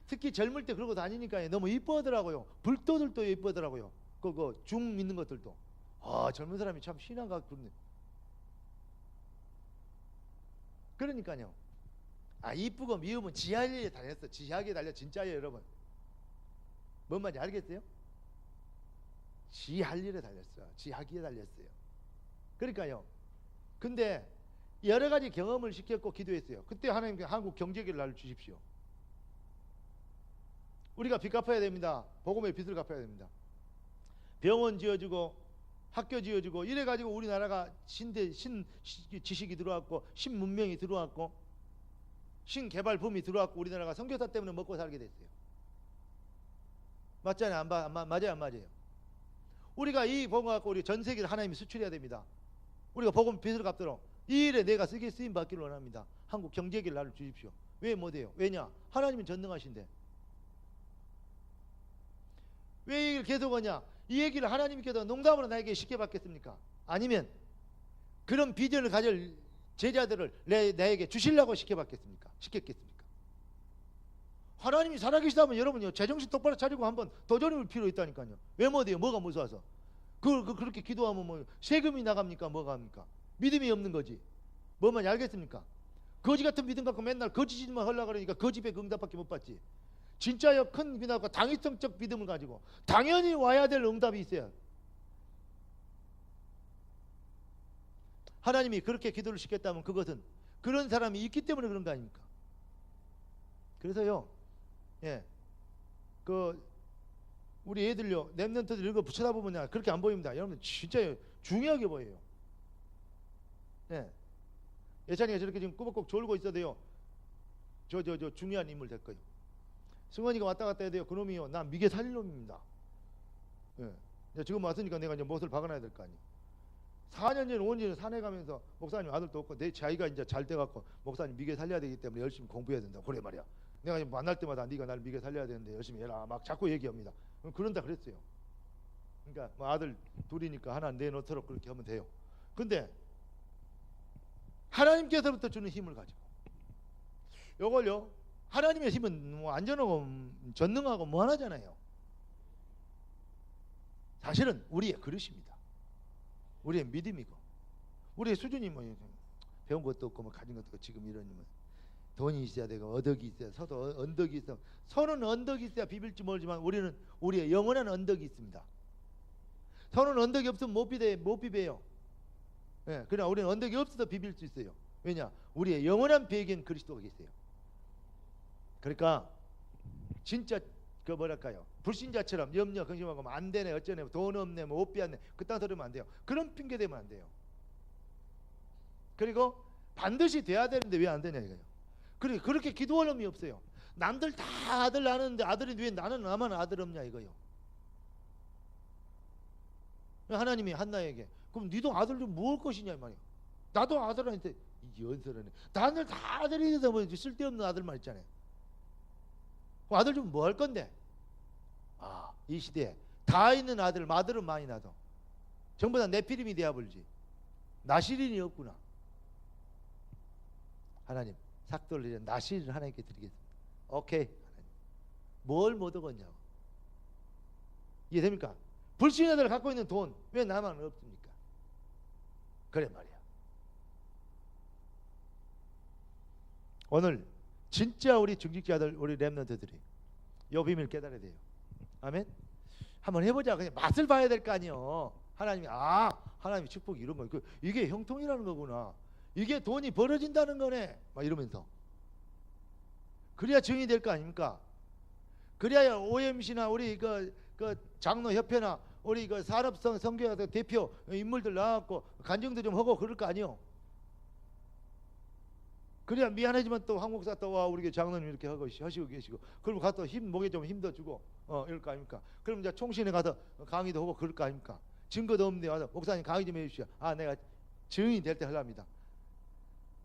특히 젊을 때 그러고 다니니까 너무 이뻐하더라고요. 불도들도 이뻐하더라고요. 그거 중 믿는 것들도. 젊은 사람이 참 신앙가 그렇네. 그러니까요. 이쁘고 미우면 지하에 달렸어. 지하에 달려 진짜예요 여러분. 뭔 말인지 알겠어요? 지할 일에 달렸어. 지하기에 달렸어요. 그러니까요. 근데 여러 가지 경험을 시켰고 기도했어요. 그때 하나님께 한국 경제기를 나를 주십시오. 우리가 빚 갚아야 됩니다. 복음의 빚을 갚아야 됩니다. 병원 지어주고 학교 지어주고 이래가지고 우리나라가 신 지식이 들어왔고 신문명이 들어왔고 신개발 붐이 들어왔고 우리나라가 선교사 때문에 먹고 살게 됐어요. 맞잖아요. 맞아요 안 맞아요? 우리가 이 복음 갖고 우리 전 세계를 하나님이 수출해야 됩니다. 우리가 복음 빚을 갚도록 이 일에 내가 쓰임 받기를 원합니다. 한국 경제기를 나를 주십시오. 왜 못해요? 왜냐? 하나님은 전능하신데. 왜 이 얘기를 계속 하냐? 이 얘기를 하나님께서 농담으로 나에게 쉽게 받겠습니까? 아니면 그런 비전을 가질 제자들을 나에게 주시려고 시켜받겠습니까? 시켰겠습니까? 하나님이 살아계시다면 여러분요 제정신 똑바로 차리고 한번 도전해볼 필요 있다니까요. 왜 못해요? 뭐가 무서워서? 그렇게 기도하면 뭐 세금이 나갑니까? 뭐가 합니까? 믿음이 없는 거지. 뭐만 알겠습니까? 거지 같은 믿음 갖고 맨날 거짓짓만 하려고 그러니까 거짓에 응답밖에 못 받지. 진짜요 큰 믿음과 당위성적 믿음을 가지고 당연히 와야 될 응답이 있어요. 하나님이 그렇게 기도를 시켰다면 그것은 그런 사람이 있기 때문에 그런 거 아닙니까? 그래서요, 우리 애들요 랩런트들 이거 붙여다보면 그렇게 안 보입니다. 여러분 진짜 중요하게 보여요. 예찬이가 저렇게 지금 꾸벅꾸벅 졸고 있어도요, 저 중요한 인물 될 거예요. 승원이가 왔다 갔다 해야 돼요. 그놈이요, 나 미개 살릴 놈입니다. 예. 이제 지금 왔으니까 내가 이제 못을 박아놔야 될 거 아니에요. 4년 전, 5년 전 산에 가면서 목사님 아들도 없고 내 자기가 이제 잘 돼갖고 목사님 미개 살려야 되기 때문에 열심히 공부해야 된다. 그래 말이야. 내가 만날 때마다 네가 날 미개 살려야 되는데 열심히 해라. 막 자꾸 얘기합니다. 그런다 그랬어요. 그러니까 뭐 아들 둘이니까 하나 내놓도록 그렇게 하면 돼요. 근데 하나님께서부터 주는 힘을 가지고 요걸요, 하나님의 힘은 뭐 안전하고 전능하고 무한하잖아요. 사실은 우리의 그릇입니다. 우리의 믿음이고 우리의 수준이 뭐 배운 것도 없고 뭐 가진 것도 없고 지금 이런 뭐 돈이 있어야 되고 언덕이 있어야 서도 언덕이 있어. 서는 언덕이 있어야 비빌지 모르지만 우리는 우리의 영원한 언덕이 있습니다. 서는 언덕이 없으면 못 비벼요. 예, 그러나 우리는 언덕이 없어도 비빌 수 있어요. 왜냐? 우리의 영원한 배경 그리스도가 계세요. 그러니까 진짜 그 뭐랄까요, 불신자처럼 염려 근심하고 뭐 안 되네 어쩌네 돈 없네 뭐 옷비 안 내 그딴 소리 하면 안 돼요. 그런 핑계 대면 안 돼요. 그리고 반드시 돼야 되는데 왜 안 되냐 이거예요. 그렇게 기도할 놈이 없어요. 남들 다 아들 낳는데 아들이 왜 나만 아들 없냐 이거예요. 하나님이 한나에게 그럼 니도 아들 좀 모을 것이냐 이 말이에요. 나도 아들한테 연설하네. 다들 다 아들이 돼서 뭐 쓸데없는 아들만 있잖아요. 아들 좀 뭐 할 건데? 이 시대에 다 있는 아들 마들은 많이 나도 전부 다 네피림이 돼야 벌지 나시린이 없구나. 하나님 삭돌리는 나시린을 하나님께 드리겠습니다. 오케이. 하나님. 뭘 못 얻었냐고. 이해됩니까? 불신의 아들을 갖고 있는 돈 왜 나만 없습니까? 그래 말이야. 오늘 진짜 우리 중직자들 우리 렘넌트들이 이 비밀 깨달아야 돼요. 아멘. 한번 해보자. 그냥 맛을 봐야 될 거 아니에요. 하나님이 하나님의 축복이 이런 거 이게 형통이라는 거구나. 이게 돈이 벌어진다는 거네. 막 이러면서 그래야 증이 될 거 아닙니까? 그래야 OMC나 우리 그 장로 협회나 우리 그 산업성 선교회 대표 인물들 나와갖고 간증도 좀 하고 그럴 거 아니에요. 그래야 미안하지만 또 한국사 또 와 우리 장로님 이렇게 하시고 계시고 그리고 가서 목에 좀 힘도 주고 이럴 거 아닙니까? 그럼 이제 총신에 가서 강의도 하고 그럴 거 아닙니까? 증거도 없는데 와서 목사님 강의 좀 해주시오. 내가 증인이 될 때 하랍니다.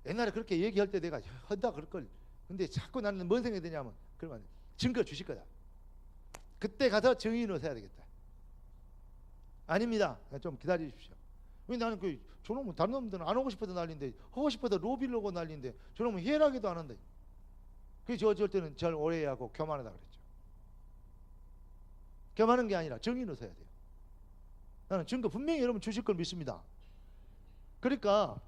옛날에 그렇게 얘기할 때 내가 한다 그럴걸. 근데 자꾸 나는 뭔 생각이 드냐면 그러면 증거 주실 거다. 그때 가서 증인으로 서야 되겠다. 아닙니다. 좀 기다려 주십시오. 왜 나는 저놈은 다른 놈들은 안 오고 싶어서 난리인데 하고 싶어서 로비를 하고 난리인데 저놈은 희열하기도 안 한다. 그래서 어쩔 때는 절 오해하고 교만하다 그랬죠. 교만한 게 아니라 증인으로 서야 돼요. 나는 증거 분명히 여러분 주실 걸 믿습니다. 그러니까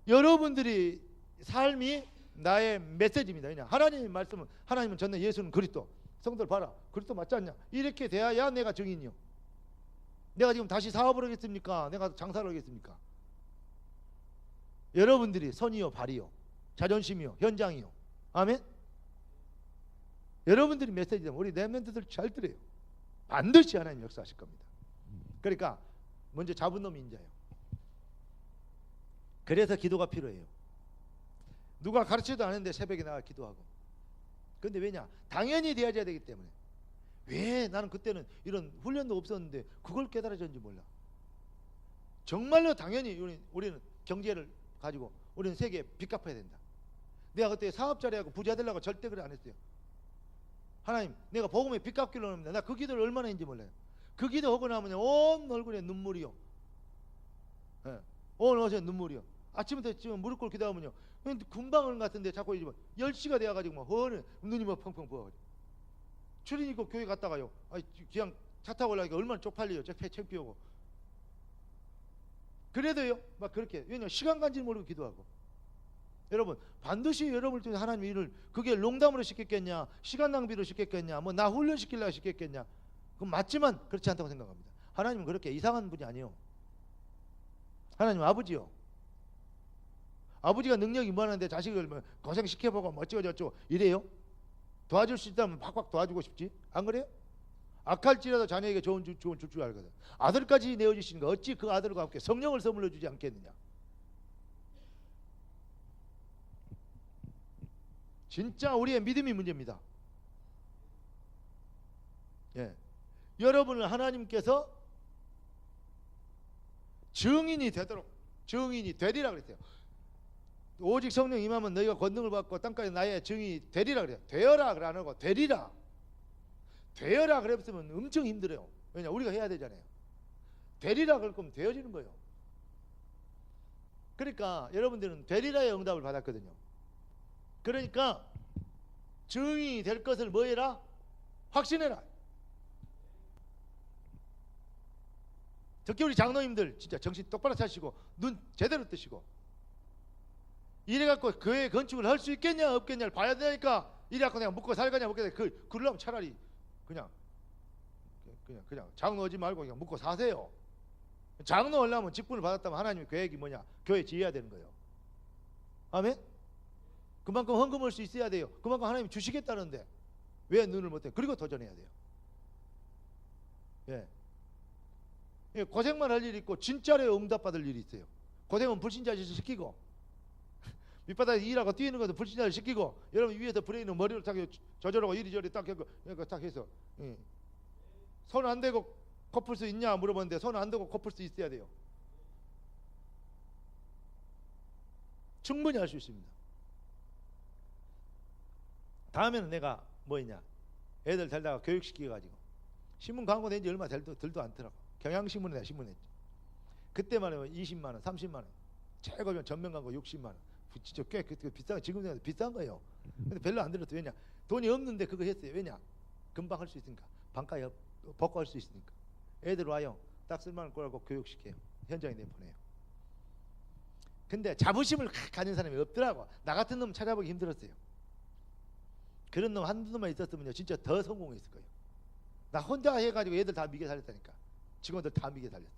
여러분들이 삶이 나의 메시지입니다. 그냥 하나님의 말씀은 하나님은 전에 예수는 그리스도 성도를 봐라 그리스도 맞지 않냐 이렇게 돼야 내가 증인이요. 내가 지금 다시 사업을 하겠습니까? 내가 장사를 하겠습니까? 여러분들이 선이요 발이요 자존심이요 현장이요. 아멘. 여러분들이 메시지는 우리 렘넌트들 잘 들어요. 반드시 하나님 역사하실 겁니다. 그러니까 먼저 잡은 놈이 인자예요. 그래서 기도가 필요해요. 누가 가르치지도 않는데 새벽에 나가 기도하고. 근데 왜냐? 당연히 되어져야 되기 때문에. 왜 나는 그때는 이런 훈련도 없었는데 그걸 깨달아졌는지 몰라. 정말로 당연히 우리는 경제를 가지고 우리는 세계에 빚 갚아야 된다. 내가 그때 사업자리하고 부자 되려고 절대 그래 안 했어요. 하나님 내가 복음에 빚 갚기로 합니다. 나 그 기도를 얼마나 했는지 몰라요. 그 기도 하고 나면 온 얼굴에 눈물이요. 온 옷에 눈물이요. 아침부터 지금 무릎 꿇고 기도하면요 금방은 같은데 자꾸 10시가 돼가지고 막 허는 눈이 막 펑펑 부어가지고 출인 입고 교회 갔다가요 그냥 차 타고 올라가니까 얼마나 쪽팔려요. 창피하고. 그래도요 막 그렇게 왜냐면 시간 간지 모르고 기도하고. 여러분 반드시 여러분을 통해 하나님의 일을 그게 농담으로 시켰겠냐 시간 낭비로 시켰겠냐 뭐 나 훈련시키려고 시켰겠냐 그건 맞지만 그렇지 않다고 생각합니다. 하나님은 그렇게 이상한 분이 아니에요. 하나님은 아버지요. 아버지가 능력이 무한한데 자식을 고생시켜보고 뭐 어쩌고저쩌고 이래요? 도와줄 수 있다면 팍팍 도와주고 싶지? 안 그래요? 악할지라도 자녀에게 좋은 줄 알거든. 아들까지 내어주시는가 어찌 그 아들과 함께 성령을 선물로 주지 않겠느냐. 진짜 우리의 믿음이 문제입니다. 예. 여러분을 하나님께서 증인이 되도록, 증인이 되리라 그랬어요. 오직 성령 임하면 너희가 권능을 받고 땅까지 나의 증인이 되리라 그래요. 되어라 그래 안 하고 되리라. 되어라 그랬으면 엄청 힘들어요. 왜냐 우리가 해야 되잖아요. 되리라 그럴 거면 되어지는 거예요. 그러니까 여러분들은 되리라의 응답을 받았거든요. 그러니까 증인이 될 것을 뭐 해라? 확신해라. 특히 우리 장로님들 진짜 정신 똑바로 차시고 눈 제대로 뜨시고, 이래갖고 교회 건축을 할 수 있겠냐 없겠냐를 봐야 되니까, 이래갖고 내가 묵고 살거냐 묵게 돼. 그러려면 차라리 그냥 장로 오지 말고 그냥 묵고 사세요. 장로 하려면 직분을 받았다면 하나님의 계획이 뭐냐? 교회 지어야 되는 거예요. 아멘? 그만큼 헌금할 수 있어야 돼요. 그만큼 하나님이 주시겠다는데 왜 눈을 못 떼요? 그리고 도전해야 돼요. 예. 고생만 할 일이 있고 진짜로 응답받을 일이 있어요. 고생은 불신자짓을 시키고, 밑바닥에 일하고 뛰는 것도 불신자를 시키고, 여러분 위에서 브레인은 머리를 딱 조절하고 이리저리 딱 하고 딱 해서, 예. 손 안 대고 코 풀 수 있냐 물어봤는데 손 안 대고 코 풀 수 있어야 돼요. 충분히 할 수 있습니다. 다음에는 내가 뭐 있냐, 애들 달다가 교육시켜가지고 신문 광고 낸 지 얼마 들도 않더라고. 경향신문에 내가 신문했지. 그때만 해도 20만원 30만원, 최고면 전면 광고 60만원. 진짜 꽤 비싼, 지금 생각해도 비싼 거예요. 근데 별로 안 들었어. 왜냐, 돈이 없는데 그거 했어요. 왜냐, 금방 할 수 있으니까. 반가에 벗고 할 수 있으니까. 애들 와요. 딱 쓸만한 거라고 교육시켜요. 현장에 내보내요. 근데 자부심을 가진 사람이 없더라고. 나 같은 놈 찾아보기 힘들었어요. 그런 놈 한두 놈만 있었으면 진짜 더 성공했을 거예요. 나 혼자 해가지고 애들 다 미개 살렸다니까. 직원들 다 미개 살렸어요.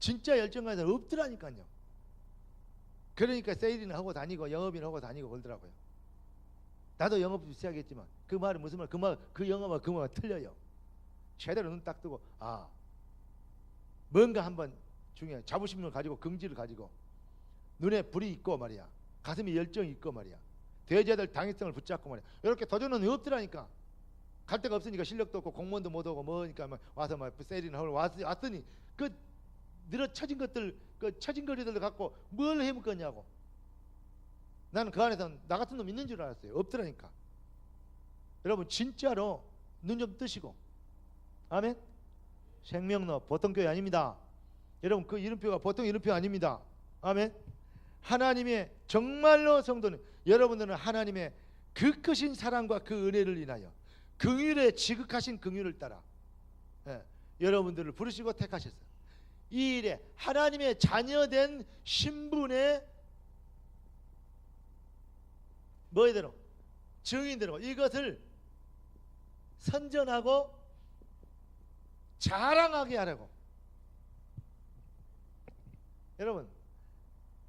진짜 열정 가진 사람 없더라니까요. 그러니까 세일이나 하고 다니고 영업이나 하고 다니고 그러더라고요. 나도 영업 시작했지만 그 말은 무슨 말, 그 영어와 그 말은 틀려요. 제대로 눈 딱 뜨고, 아, 뭔가 한번 중요해. 자부심을 가지고 긍지를 가지고 눈에 불이 있고 말이야, 가슴에 열정이 있고 말이야, 대제들 당위성을 붙잡고 말이야. 이렇게 도전은 없더라니까. 갈 데가 없으니까 실력도 없고 공무원도 못 오고 뭐니까 와서 막 세일이나 하고 왔더니 그 늘어쳐진 것들, 그 처진 거리들을 갖고 뭘 해먹겠냐고. 나는 그 안에서 나 같은 놈 있는 줄 알았어요. 없더라니까. 여러분 진짜로 눈 좀 뜨시고. 아멘. 생명로 보통 교회 아닙니다. 여러분 그 이름표가 보통 이름표 아닙니다. 아멘. 하나님의 정말로 성도는, 여러분들은 하나님의 그 크신 사랑과 그 은혜를 인하여 긍휼에 지극하신 긍휼을 따라, 여러분들을 부르시고 택하셨어요. 이 일에 하나님의 자녀된 신분의 뭐이대로 증인대로 이것을 선전하고 자랑하게 하라고. 여러분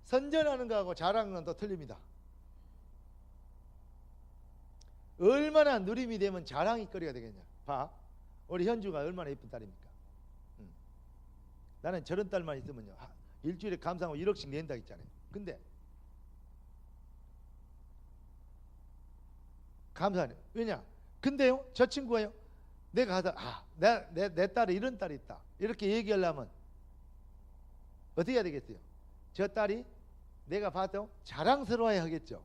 선전하는 거하고 자랑하는 건 또 틀립니다. 얼마나 누림이 되면 자랑이 거리가 되겠냐. 봐, 우리 현주가 얼마나 예쁜 딸입니까? 나는 저런 딸만 있으면요 일주일에 감사하고 1억씩 낸다 했잖아요. 근데 감사하네요. 왜냐? 근데요 저 친구가요, 내가 하다 내 딸에 이런 딸이 있다 이렇게 얘기하려면 어떻게 해야 되겠어요? 저 딸이 내가 봐도 자랑스러워야 하겠죠.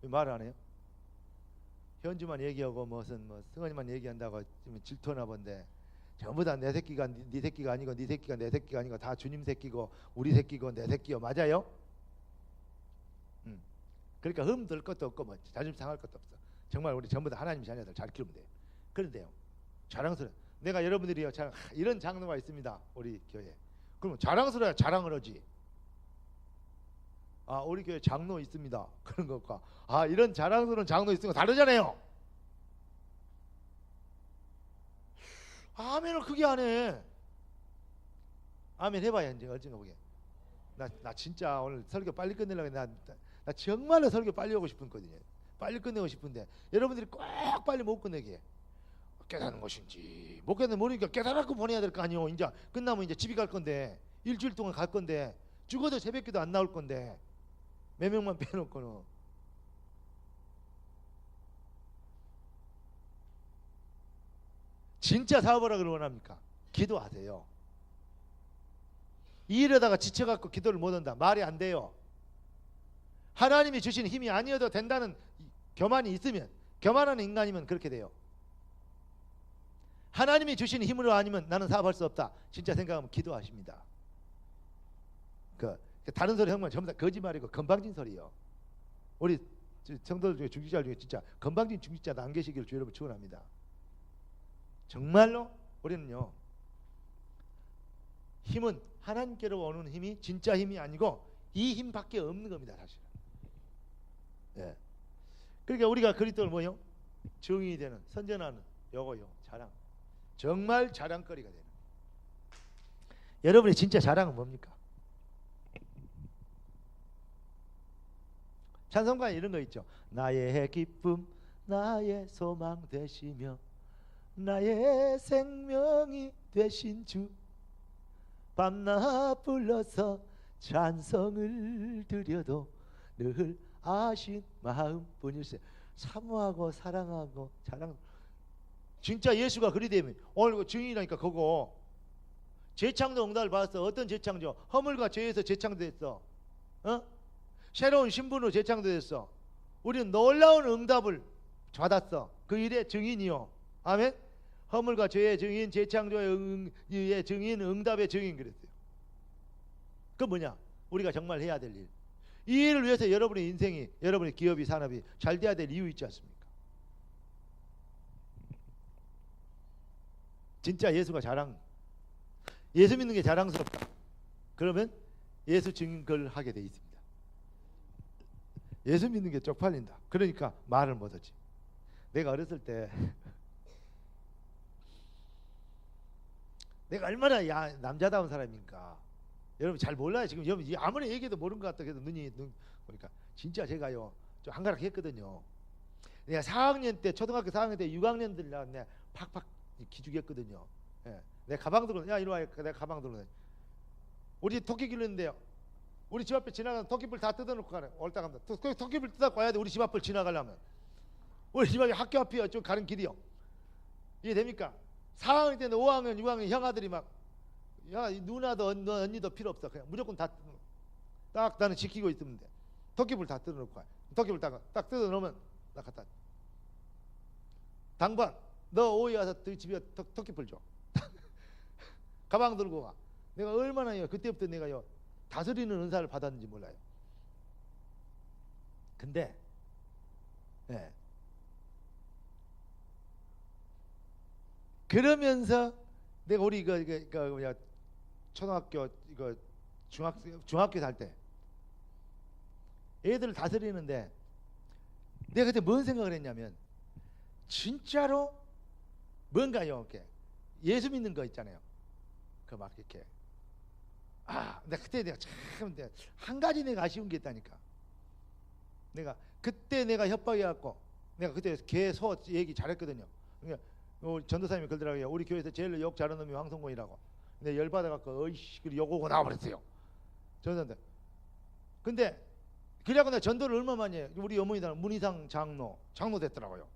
왜 말을 안 해요? 현주만 얘기하고 무슨 승원이만 얘기한다고 질투나 본데, 전부 다 내 새끼가 네 새끼가 아니고 네 새끼가 내 새끼가 아니고 다 주님 새끼고 우리 새끼고 내 새끼요. 맞아요? 그러니까 흠들 것도 없고 뭐 자존심 상할 것도 없어. 정말 우리 전부 다 하나님 자녀들 잘 키우면 돼요. 그런데요 자랑스러워. 내가 여러분들이요 이런 장로가 있습니다 우리 교회. 그러면 자랑스러워야 자랑을 하지. 아 우리 교회 장로 있습니다 그런 것과 이런 자랑스러운 장로 있으면 다르잖아요. 아멘을 크게 안 해. 아멘 해봐야 이제 어쩐가 보게. 나 진짜 오늘 설교 빨리 끝내려고 나 정말로 설교 빨리 하고 싶었거든요. 빨리 끝내고 싶은데 여러분들이 꼭 빨리 못 끝내게 해. 깨닫는 것인지 못 깨닫는 모르니까 깨달았고 보내야 될 거 아니요. 이제 끝나면 이제 집에 갈 건데, 일주일 동안 갈 건데, 죽어도 새벽기도 안 나올 건데 몇 명만 빼놓고는. 진짜 사업하라 그러고 원합니까? 기도하세요. 이러다가 지쳐갖고 기도를 못한다. 말이 안 돼요. 하나님이 주신 힘이 아니어도 된다는 교만이 있으면, 교만하는 인간이면 그렇게 돼요. 하나님이 주신 힘으로 아니면 나는 사업할 수 없다. 진짜 생각하면 기도하십니다. 다른 소리 하면 전부 다 거짓말이고 건방진 소리요. 우리 성도들 중에 중직자 중에 진짜 건방진 중직자도 안 계시기를 주 여러분 축원합니다. 정말로 우리는요, 힘은 하나님께로 오는 힘이 진짜 힘이 아니고 이 힘밖에 없는 겁니다, 사실은. 예. 그러니까 우리가 그리스도를 뭐요? 정의이 되는, 선전하는 요거요, 자랑. 정말 자랑거리가 되는. 여러분의 진짜 자랑은 뭡니까? 찬송가에 이런 거 있죠. 나의 기쁨, 나의 소망 되시며 나의 생명이 되신 주, 밤낮 불러서 찬송을 드려도 늘 아신 마음뿐일세. 사모하고 사랑하고 자랑. 진짜 예수가 그리 되면 오늘 증인이라니까. 그거 재창조 응답을 받았어. 어떤 재창조? 허물과 죄에서 재창조됐어. 새로운 신분으로 재창조됐어. 우리는 놀라운 응답을 받았어. 그 일의 증인이요. 아멘. 허물과 죄의 증인, 재창조의 증인, 응답의 증인 그랬어요. 그 뭐냐? 우리가 정말 해야 될 일. 이 일을 위해서 여러분의 인생이, 여러분의 기업이, 산업이 잘 돼야 될 이유 있지 않습니까? 진짜 예수가 예수 믿는 게 자랑스럽다. 그러면 예수 증인 걸 하게 돼 있습니다. 예수 믿는 게 쪽팔린다. 그러니까 말을 못하지. 내가 어렸을 때 내가 얼마나 남자다운 사람입니까? 여러분 잘 몰라요. 지금 여러분 아무리 얘기해도 모르는 것 같다. 그래도 눈 보니까 진짜 제가요 좀 한가락했거든요. 내가 4학년 때, 초등학교 4학년 때 6학년들 나왔네. 팍팍 기죽였거든요. 예. 내 가방 들고, 야 이리 와. 내가 가방 들고. 우리 토끼 길렀는데요. 우리 집 앞에 지나가는 토끼불 다 뜯어놓고 가네. 옳다 갑니다. 토끼불 뜯어갖고 와야 돼. 우리 집 앞을 지나가려면. 우리 집 앞에 학교 앞이요. 좀 가는 길이요. 이해 됩니까? 4학년 때는 5학년, 6학년 형아들이 막, 야 누나도 언니도 필요 없어. 그냥 무조건 다 딱 나는 지키고 있으면 돼. 토끼불 다 뜯어놓고 가. 토끼불 딱 뜯어놓으면 나 갖다. 당번 너 오이 와서 집에 토끼불 줘. 가방 들고 가. 내가 얼마나 그때부터 내가요 다스리는 은사를 받았는지 몰라요. 근데 그러면서 내가 우리 초등학교 중학교 살 때 애들을 다스리는데 내가 그때 뭔 생각을 했냐면 진짜로 뭔가요 이렇게 예수 믿는 거 있잖아요. 그 막 이렇게 근데 그때 내가 참 한 가지 내가 아쉬운 게 있다니까. 내가 그때 내가 협박해갖고 내가 그때 개소 얘기 잘했거든요. 그러니까 전도사님이 그러더라고요. 우리 교회에서 제일 욕 잘하는 놈이 황성곤이라고. 근데 열받아갖고 어이씨 그리고 욕오고 나와버렸어요. 전도사인데. 근데 그래갖고 내가 전도를 얼마 많이 해. 우리 어머니들은 문희상 장로 됐더라고요.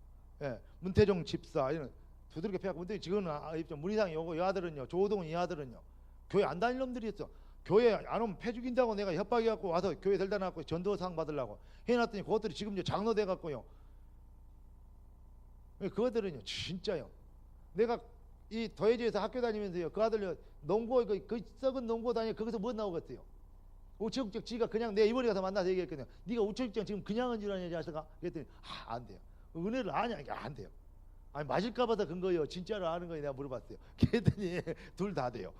예, 문태종 집사 이런 두들겨 패갖고. 근데 지금은 문희상이 오고 이 아들은요, 조호동은 이 아들은요 교회 안 다닐 놈들이었어. 교회 안 오면 패 죽인다고 내가 협박해갖고 와서 교회 들다 놨고 전도상 받으려고 해놨더니 그것들이 지금 이제 장로 돼갖고요. 그것들은요 진짜요. 내가 이 도예지에서 학교 다니면서요 그 아들요 농고 그 썩은 농고 다니 거기서 뭐 나오겠어요. 우체국장 지가 그냥 내 이번에 가서 만나서 얘기했거든요. 네가 우체국장 지금 그냥 한 줄 아냐 자식아? 그랬더니 안 돼요. 은혜를 아냐? 이게 안 돼요. 아니 맞을까 봐서 근 거예요. 진짜로 아는 거예요. 내가 물어봤어요. 그랬더니 둘 다 돼요.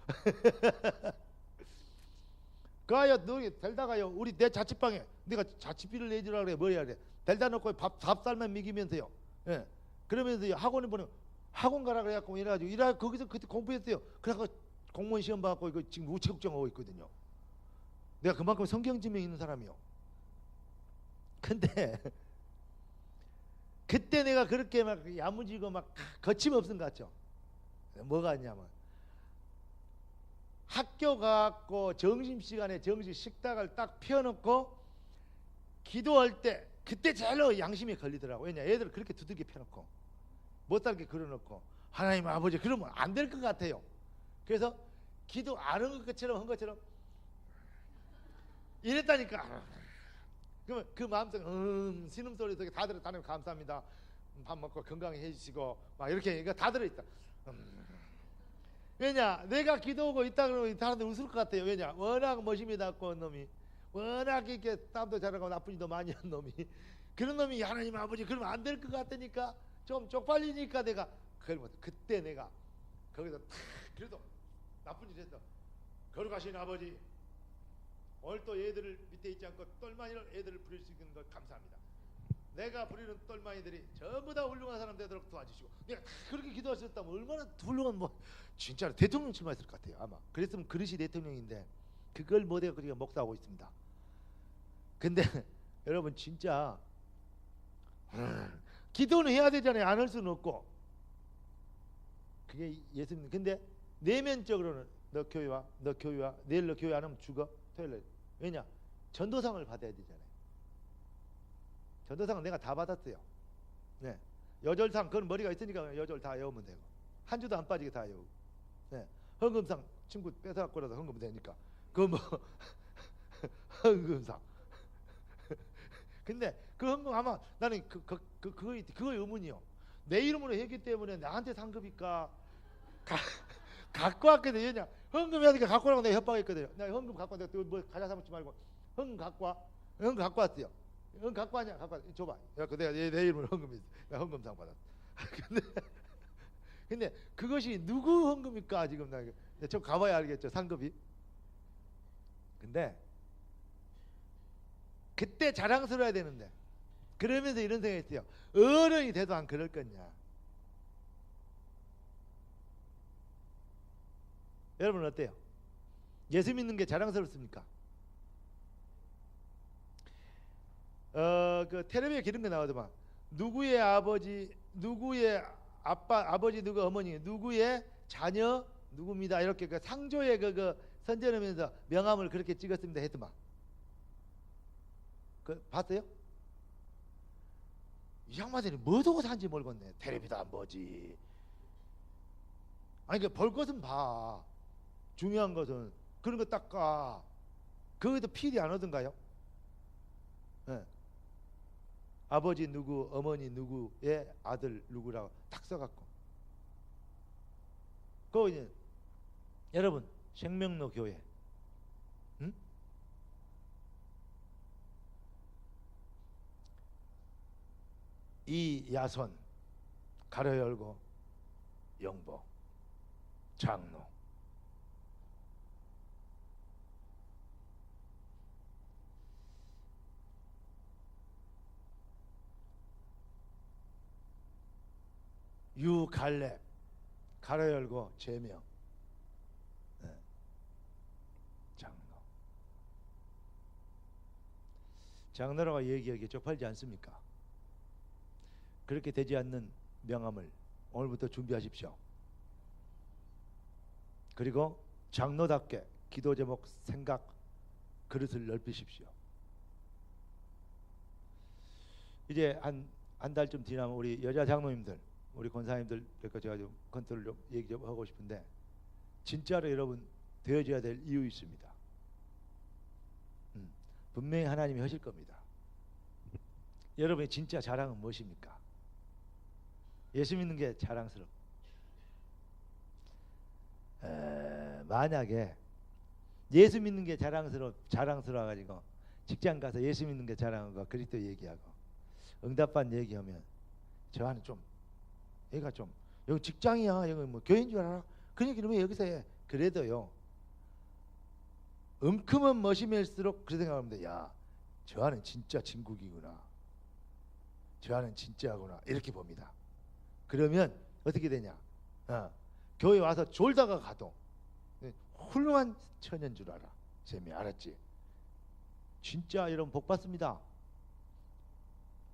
그아요 너 del다가요 우리 내 자취방에 내가 자취비를 내주라 그래. 뭐 해야 돼? del다 놓고 밥살만 먹이면서요. 예. 그러면서 학원에 보내면 학원 가라 그래갖고 이래가지고 거기서 그때 공부했어요. 그래갖고 공무원 시험 받고 이거 지금 우체국장 하고 있거든요. 내가 그만큼 성경지명이 있는 사람이요. 근데 그때 내가 그렇게 막 야무지고 막 거침없은 것 같죠. 뭐가 있냐면 학교 가고 점심시간에 점심 식탁을 딱 펴놓고 기도할 때 그때 제일로 양심이 걸리더라고. 왜냐 애들 그렇게 두들겨 펴놓고 못 살게 그려놓고 하나님 아버지 그러면 안 될 것 같아요. 그래서 기도 안 한 것처럼 한 것처럼 이랬다니까. 그러면 그 마음속에 신음소리 속에 다 들어. 하나님 감사합니다. 밥 먹고 건강히 해주시고 막 이렇게 다 들어있다. 왜냐? 내가 기도하고 있다 그러면 사람들 웃을 것 같아요. 왜냐? 워낙 멋있게 닦고 온 놈이, 워낙 이렇게 땀도 잘하고 나쁜 일도 많이 한 놈이, 그런 놈이 하나님 아버지 그러면 안 될 것 같으니까 좀 쪽팔리니까 내가 그때 내가 거기서 탁 그래도 나쁜 일 했어. 거룩하신 아버지, 오늘 또 애들을 밑에 있지 않고 똘마니를 애들을 부릴 수 있는 것 감사합니다. 내가 부리는 똘마니들이 전부 다 훌륭한 사람 되도록 도와주시고, 내가 그렇게 기도하셨다면 얼마나 훌륭한 진짜로 대통령 출마했을 것 같아요. 아마 그랬으면 그릇이 대통령인데 그걸 못해서 우리가 목사하고 있습니다. 근데 여러분 진짜 기도는 해야 되잖아요. 안 할 수는 없고. 그게 예수님. 근데 내면적으로는 너 교회 와 내일 너 교회 안 하면 죽어. 토요일에. 왜냐? 전도상을 받아야 되잖아요. 전도상은 내가 다 받았어요. 네. 여절상 그건 머리가 있으니까 여절 다 외우면 되고, 한 주도 안 빠지게 다 외우고. 네. 헌금상 친구 뺏어갖고라도 헌금 되니까 그거 헌금상. 근데 그 헌금 아마 나는 그거의 의문이요. 내 이름으로 했기 때문에 나한테 상급일까? 갖고 왔거든요. 왜냐? 헌금해야 되니까 갖고 오라고 내가 협박했거든요. 내가 헌금 갖고 왔는데 뭐 가자 삼지 말고 헌금 갖고 와. 헌금 갖고 왔어요. 헌금 갖고 왔냐? 갖고 왔. 줘봐. 그래서 내가 내 이름으로 헌금했어. 내가 헌금상 받았어. 근데 그것이 누구 헌금일까? 지금 나 좀 가봐야 알겠죠. 상급이. 근데 그때 자랑스러워야 되는데, 그러면서 이런 생각했어요. 어른이 돼도 안 그럴 거냐. 여러분 어때요? 예수 믿는 게 자랑스럽습니까? 그 텔레비에 이런 거 나오더만, 누구의 아버지, 누구의 아버지 누구 어머니, 누구의 자녀 누구입니다. 이렇게 그 상조에 그 선전하면서 명함을 그렇게 찍었습니다 했더만. 그 봤어요? 이 양반들이 뭐 두고 산지 모르겠네. 텔레비도 안 보지. 아니 그 볼 것은 봐. 중요한 것은 그런 거 닦아. 거기도 필이 안 오던가요? 네. 아버지 누구, 어머니 누구의 아들 누구라고 딱 써갖고. 그거 이제 여러분 생명로 교회, 응? 이 야손 가로 열고 영보 장로, 유갈렙 가로 열고 제명, 네. 장로. 장로라고 얘기하기에 쪽팔리지 않습니까? 그렇게 되지 않는 명함을 오늘부터 준비하십시오. 그리고 장로답게 기도 제목, 생각, 그릇을 넓히십시오. 이제 한 달쯤 지나면 우리 여자 장로님들, 우리 권사님들 그러니까 제가 좀 컨트롤 좀 얘기 좀 하고 싶은데, 진짜로 여러분 되어져야 될 이유 있습니다. 분명히 하나님이 하실 겁니다. 여러분의 진짜 자랑은 무엇입니까? 예수 믿는 게 자랑스럽. 만약에 예수 믿는 게 자랑스러워 가지고 직장 가서 예수 믿는 게 자랑하고 그리스도 얘기하고 응답받는 얘기하면 저한테 좀 얘가 좀 여기 직장이야, 여기 뭐 교회인 줄 알아? 그 얘기는 왜 여기서 해? 그래도요, 은큼은 멋이멜수록 그 생각합니다. 야, 저 안은 진짜 진국이구나, 저 안은 진짜구나, 이렇게 봅니다. 그러면 어떻게 되냐? 교회 와서 졸다가 가도 훌륭한 처녀인 줄 알아. 쌤이 알았지? 진짜 여러분 복 받습니다.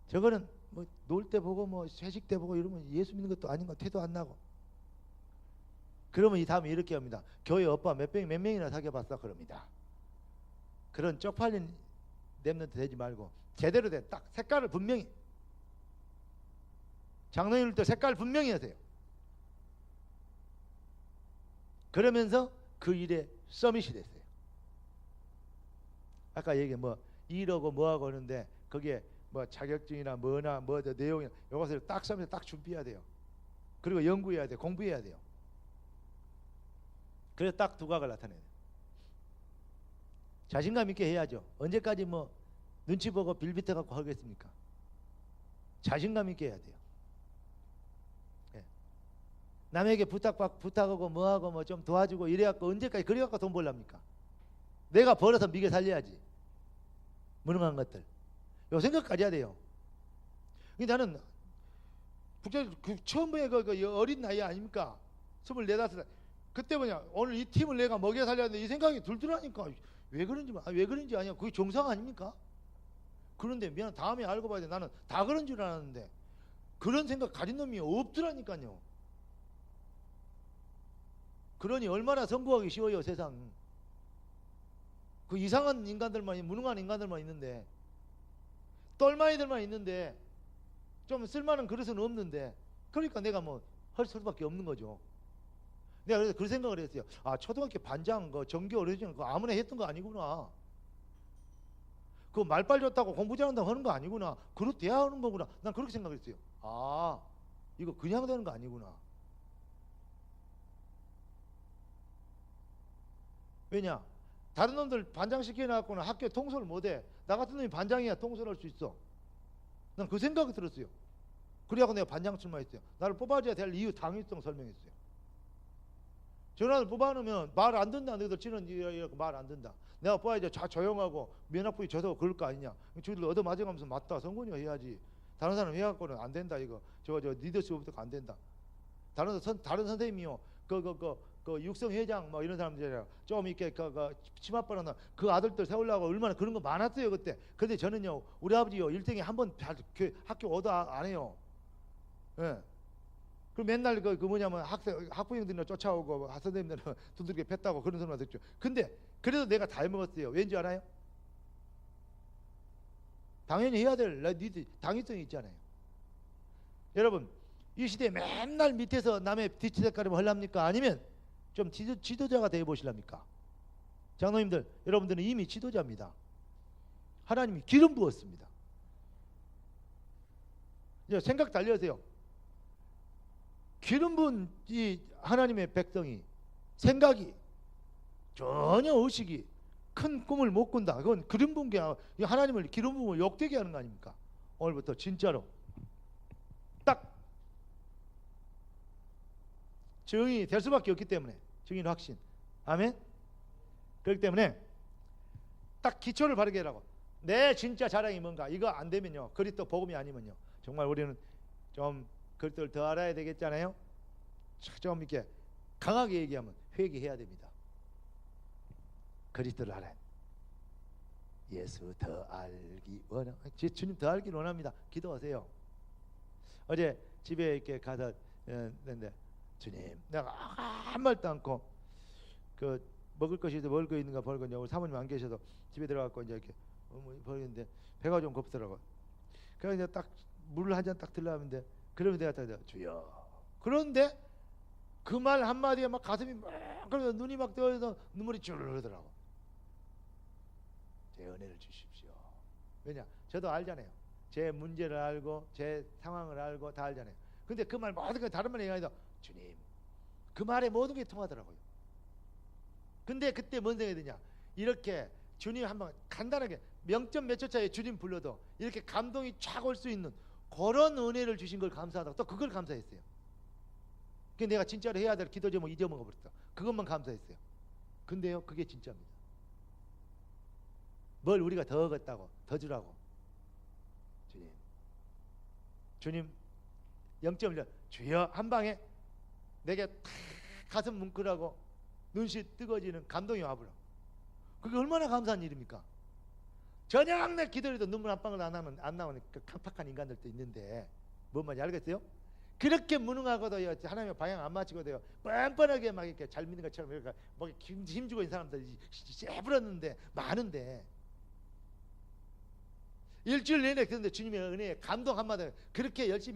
저거는 뭐 놀 때 보고 뭐 회식 때 보고 이러면 예수 믿는 것도 아닌 거 태도 안 나고. 그러면 이 다음에 이렇게 합니다. 교회 오빠 몇 명이나 사귀어봤어? 그럽니다. 그런 쪽팔린 랩런트 되지 말고 제대로 된 딱 색깔을 분명히, 장로님들도 색깔 분명히 하세요. 그러면서 그 일에 서밋이 됐어요. 아까 얘기 뭐 일하고 뭐하고 하는데 거기에 뭐 자격증이나 뭐나 뭐더 내용이나 이것을 딱 써면서 딱 준비해야 돼요. 그리고 연구해야 돼, 공부해야 돼요. 그래서 딱 두각을 나타내요. 자신감 있게 해야죠. 언제까지 뭐 눈치 보고 빌비터 갖고 하겠습니까? 자신감 있게 해야 돼요. 예. 남에게 부탁하고 뭐하고 뭐 좀 도와주고 이래갖고 언제까지 그래갖고 돈 벌랍니까? 내가 벌어서 미개 살려야지. 무능한 것들. 요 생각까지 해야 돼요. 나는 처음 보에 그 어린 나이 아닙니까? 24, 5살. 그때 뭐냐, 오늘 이 팀을 내가 먹여 살려야 되는데 이 생각이 들더라니까. 왜 그런지 아니야. 그게 정상 아닙니까? 그런데 미안, 다음에 알고 봐야 돼. 나는 다 그런 줄 알았는데 그런 생각 가진 놈이 없더라니까요. 그러니 얼마나 성공하기 쉬워요, 세상. 그 이상한 인간들만, 무능한 인간들만 있는데, 똘마이들만 있는데, 좀 쓸만한 그릇은 없는데, 그러니까 내가 뭐 할 수밖에 없는 거죠. 내가 그래서 그 생각을 했어요. 아, 초등학교 반장, 그 전교 어린이집 그 아무나 했던 거 아니구나. 그 말빨 좋다고 공부 잘한다고 하는 거 아니구나. 그렇게 돼야 하는 거구나. 난 그렇게 생각했어요. 아, 이거 그냥 되는 거 아니구나. 왜냐? 다른 놈들 반장 시켜놔갖고는 학교 통솔을 못해. 나 같은 놈이 반장이야 통솔할 수 있어. 난 그 생각이 들었어요. 그래갖고 내가 반장 출마했어요. 나를 뽑아줘야 될 이유 당위성 설명했어요. 전화를 뽑아놓으면 말 안 듣는다. 너희들 지는 이렇게 말 안 듣는다. 내가 뽑아야지 조용하고 면학부에 져서 그럴 거 아니냐. 저희들 얻어맞아가면서 맞다 성군이 해야지. 다른 사람 해갖고는 안 된다. 이거 저 리더십부터 안 된다. 다른 선생님이요. 그 육성회장 뭐 이런 사람들이랑 좀 이렇게 치맛바라나 그 아들들 세우려고 얼마나 그런 거 많았어요 그때. 근데 저는요 우리 아버지요 1등에 한 번 학교 오더 안 해요. 예. 그 맨날 그 뭐냐면 학부형들이나 쫓아오고 선생님들은 두들겨 팼다고 그런 소리만 듣죠. 근데 그래도 내가 다 해먹었어요. 왠지 알아요? 당연히 해야 될 당위성이 있잖아요. 여러분 이 시대에 맨날 밑에서 남의 뒤치대가리만 하랍니까? 아니면 좀 지도자가 되어 보실랍니까? 장로님들, 여러분들은 이미 지도자입니다. 하나님이 기름 부었습니다. 이제 생각 달려주세요. 기름 부은 이 하나님의 백성이 생각이 전혀 의식이 큰 꿈을 못 꾼다. 그건 기름 부은 게 하나님을 기름 부으면 욕되게 하는 거 아닙니까? 오늘부터 진짜로 딱 증인이 될 수밖에 없기 때문에 증인 확신. 아멘. 그렇기 때문에 딱 기초를 바르게 하라고. 내 진짜 자랑이 뭔가 이거 안 되면요 그리스도 복음이 아니면요 정말 우리는 좀 그리스도를 더 알아야 되겠잖아요. 좀 이렇게 강하게 얘기하면 회개해야 됩니다. 그리스도를 알아야 돼. 예수 더 알기 원하. 주님 더 알기 원합니다. 기도하세요. 어제 집에 이렇게 가서 했는데 주님 내가 아무 말도 않고 그 먹을 것이 먹을 거 있는가 벌거든요. 우리 사모님 안 계셔도 집에 들어가고 이제 이렇게 벌는데 배가 좀 고프더라고. 그래서 이제 딱 물을 한 잔 딱 들려하는데 그러면 내가 딱 주여. 그런데 그 말 한마디에 막 가슴이 막 그러면서 눈이 막 떠서 눈물이 줄 흐르더라고. 제 은혜를 주십시오. 왜냐? 저도 알잖아요. 제 문제를 알고 제 상황을 알고 다 알잖아요. 근데 그 말 모든 게 다른 말이 아니라 주님 그 말에 모든 게 통하더라고요. 근데 그때 뭔 생각이 드냐? 이렇게 주님 한번 간단하게 0점 몇 초 차에 주님 불러도 이렇게 감동이 쫙 올 수 있는 그런 은혜를 주신 걸 감사하다고 또 그걸 감사했어요. 그게 내가 진짜로 해야 될 기도 제목 잊어먹어 버렸다. 그것만 감사했어요. 근데요 그게 진짜입니다. 뭘 우리가 더 얻었다고 더 주라고. 주님 0.1 주여 한 방에 내게 탁 가슴 뭉클하고 눈시 뜨거워지는 감동이 와버려. 그게 얼마나 감사한 일입니까? 저녁 내 기도해도 눈물 한 방울 안 나오는 그 깜빡한 인간들도 있는데 뭔 말인지 알겠어요? 그렇게 무능하고도 하나님의 방향 안 맞추고도 뻔뻔하게 막 이렇게 잘 믿는 것처럼 이렇게 막 힘주고 있는 사람들이 쎄불었는데 많은데 일주일 내내 그런데 주님의 은혜에 감동 한마디 그렇게 열심히